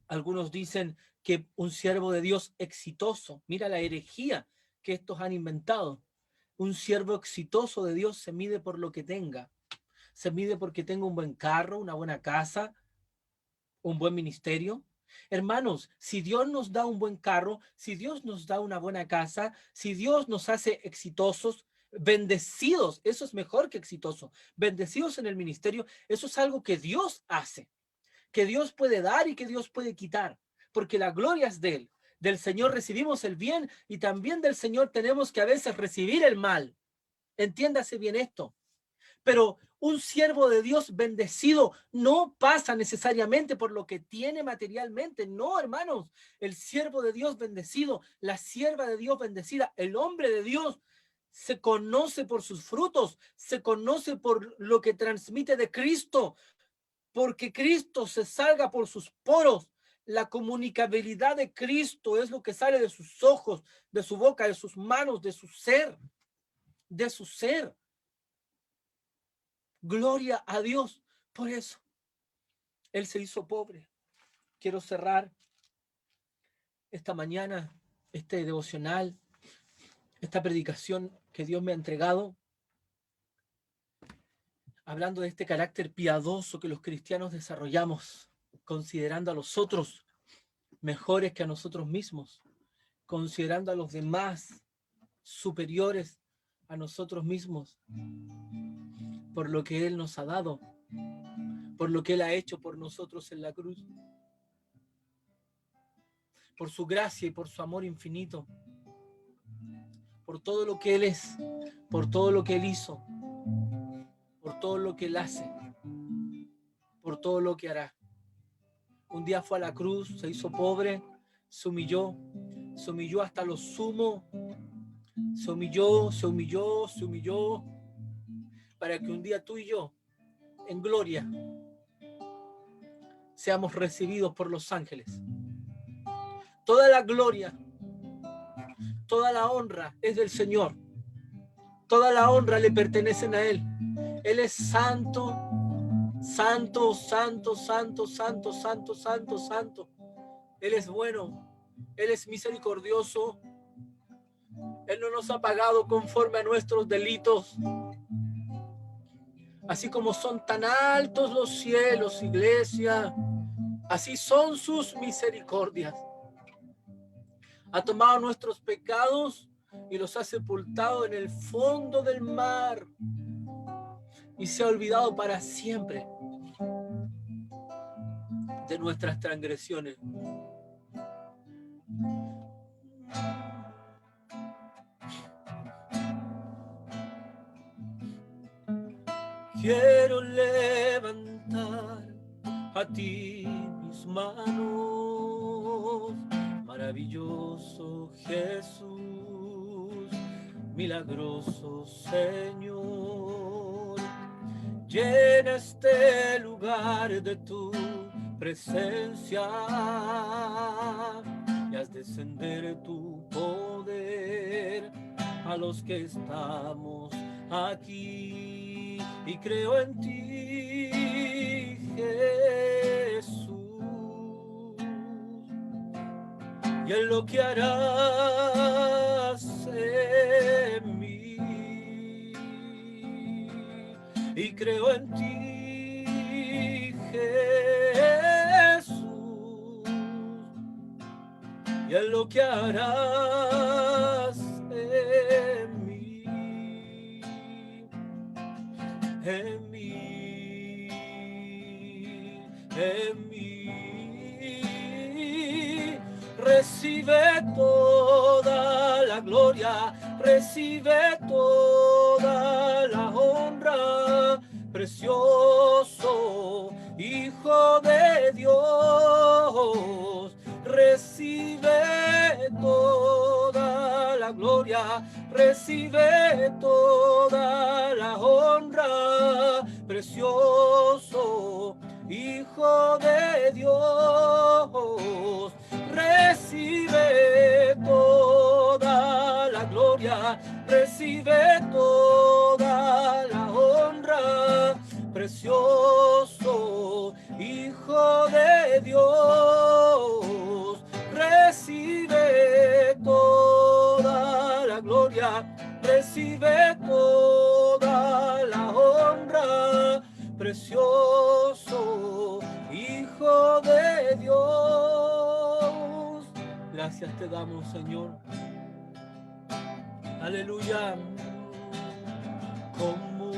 Algunos dicen que un siervo de Dios exitoso, mira la herejía que estos han inventado. Un siervo exitoso de Dios se mide por lo que tenga. Se mide porque tenga un buen carro, una buena casa, un buen ministerio. Hermanos, si Dios nos da un buen carro, si Dios nos da una buena casa, si Dios nos hace exitosos, bendecidos, eso es mejor que exitoso, bendecidos en el ministerio, eso es algo que Dios hace, que Dios puede dar y que Dios puede quitar, porque la gloria es de Él. Del Señor recibimos el bien y también del Señor tenemos que a veces recibir el mal. Entiéndase bien esto. Pero un siervo de Dios bendecido no pasa necesariamente por lo que tiene materialmente. No, hermanos, el siervo de Dios bendecido, la sierva de Dios bendecida, el hombre de Dios se conoce por sus frutos, se conoce por lo que transmite de Cristo, porque Cristo se salga por sus poros. La comunicabilidad de Cristo es lo que sale de sus ojos, de su boca, de sus manos, de su ser, de su ser. Gloria a Dios. Por eso, Él se hizo pobre. Quiero cerrar esta mañana, este devocional, esta predicación que Dios me ha entregado, hablando de este carácter piadoso que los cristianos desarrollamos, considerando a los otros mejores que a nosotros mismos, considerando a los demás superiores a nosotros mismos, por lo que Él nos ha dado, por lo que Él ha hecho por nosotros en la cruz, por su gracia y por su amor infinito, por todo lo que Él es, por todo lo que Él hizo, por todo lo que Él hace, por todo lo que hará. Un día fue a la cruz, se hizo pobre, se humilló hasta lo sumo, se humilló, para que un día tú y yo, en gloria, seamos recibidos por los ángeles. Toda la gloria, toda la honra es del Señor. Toda la honra le pertenecen a Él. Él es santo, santo, santo, santo, santo, santo, santo, santo. Él es bueno, Él es misericordioso. Él no nos ha pagado conforme a nuestros delitos. Así como son tan altos los cielos, iglesia, así son sus misericordias. Ha tomado nuestros pecados y los ha sepultado en el fondo del mar y se ha olvidado para siempre de nuestras transgresiones. Quiero levantar a ti mis manos, maravilloso Jesús, milagroso Señor. Llena este lugar de tu presencia y haz descender tu poder a los que estamos aquí. Y creo en ti, Jesús, y en lo que harás en mí. Y creo en ti, Jesús, y en lo que harás en mí, en mí, en mí. Recibe toda la gloria, recibe toda la honra, precioso Hijo de Dios. Recibe toda la gloria, recibe toda la honra, precioso Hijo de Dios. Recibe toda la gloria, recibe toda la honra, precioso Hijo de Dios. Recibe toda la gloria, recibe toda la honra, precioso Hijo de Dios. Gracias te damos, Señor. Aleluya. ¿Cómo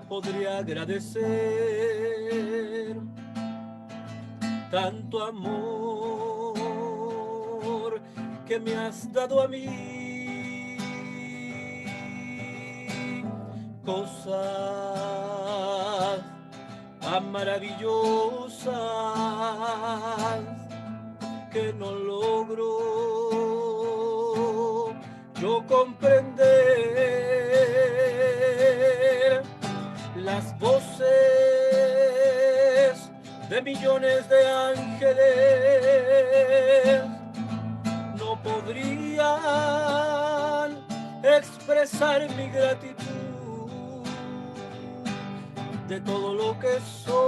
podría agradecer tanto amor que me has dado a mí? Cosas tan maravillosas que no logro yo comprender. Las voces de millones de ángeles no podrían expresar mi gratitud de todo lo que soy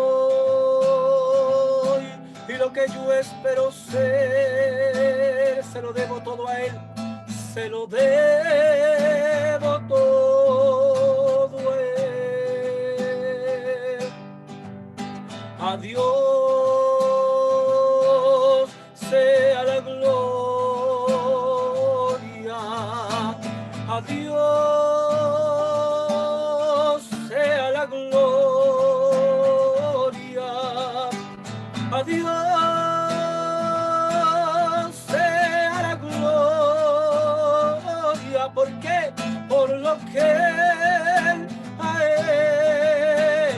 y lo que yo espero ser. Se lo debo todo a Él, se lo debo todo a Él. A Dios sea la gloria, a Dios sea la gloria, a Dios sea la gloria. ¿Por qué? Por lo que Él ha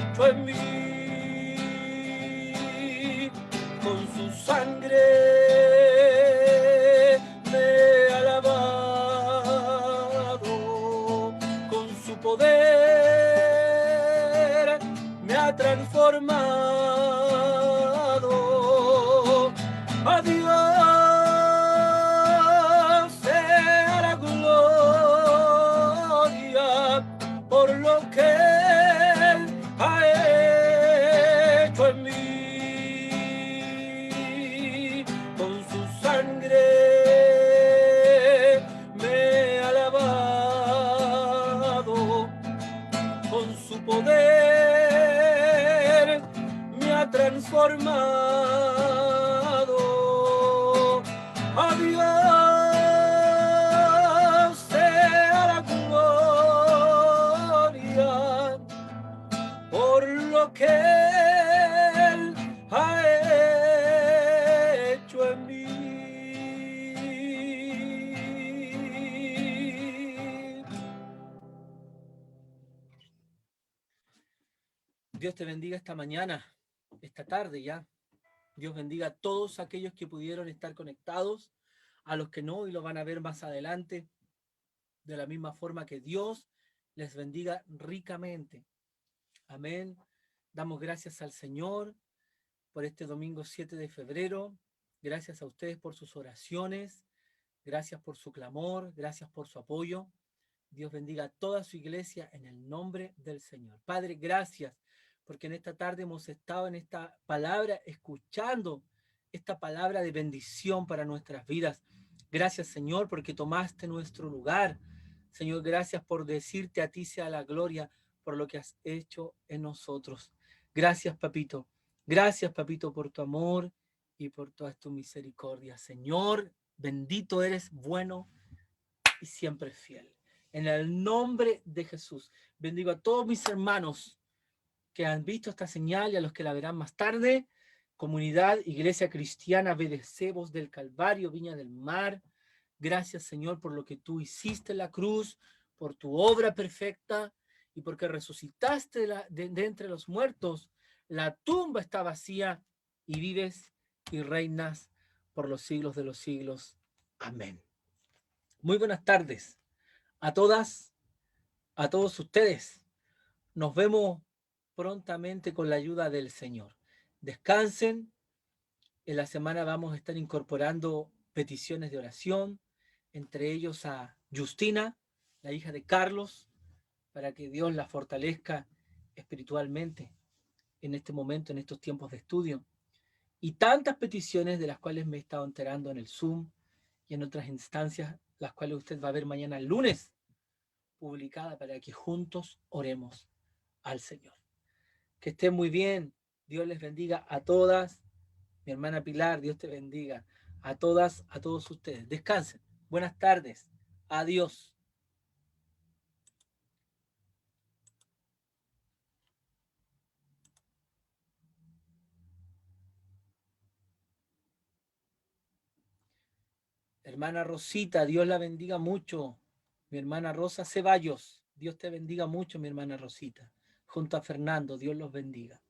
hecho en mí. Con su sangre me ha lavado, con su poder me ha transformado. A Dios sea la gloria por lo que Él ha hecho en mí. Con su sangre me ha lavado, con su poder me ha transformado. A Dios sea la gloria por lo que Él ha hecho en mí. Dios te bendiga esta mañana, esta tarde ya. Dios bendiga a todos aquellos que pudieron estar conectados, a los que no y lo van a ver más adelante, de la misma forma que Dios les bendiga ricamente. Amén. Damos gracias al Señor por este domingo 7 de febrero. Gracias a ustedes por sus oraciones. Gracias por su clamor. Gracias por su apoyo. Dios bendiga a toda su iglesia en el nombre del Señor. Padre, gracias porque en esta tarde hemos estado en esta palabra, escuchando esta palabra de bendición para nuestras vidas. Gracias, Señor, porque tomaste nuestro lugar. Señor, gracias por decirte a ti sea la gloria por lo que has hecho en nosotros. Gracias, papito. Gracias, papito, por tu amor y por toda tu misericordia. Señor, bendito eres, bueno y siempre fiel. En el nombre de Jesús, bendigo a todos mis hermanos que han visto esta señal y a los que la verán más tarde. Comunidad, Iglesia Cristiana, Bedecebos del Calvario, Viña del Mar. Gracias, Señor, por lo que tú hiciste en la cruz, por tu obra perfecta y porque resucitaste de entre los muertos. La tumba está vacía y vives y reinas por los siglos de los siglos. Amén. Muy buenas tardes a todas, a todos ustedes. Nos vemos prontamente con la ayuda del Señor. Descansen. En la semana vamos a estar incorporando peticiones de oración, entre ellos a Justina, la hija de Carlos, para que Dios la fortalezca espiritualmente en este momento, en estos tiempos de estudio. Y tantas peticiones de las cuales me he estado enterando en el Zoom y en otras instancias, las cuales usted va a ver mañana el lunes publicada para que juntos oremos al Señor. Que estén muy bien. Dios les bendiga a todas. Mi hermana Pilar, Dios te bendiga. A todas, a todos ustedes. Descansen. Buenas tardes. Adiós. Hermana Rosita, Dios la bendiga mucho. Mi hermana Rosa Ceballos, Dios te bendiga mucho, mi hermana Rosita. Junto a Fernando, Dios los bendiga.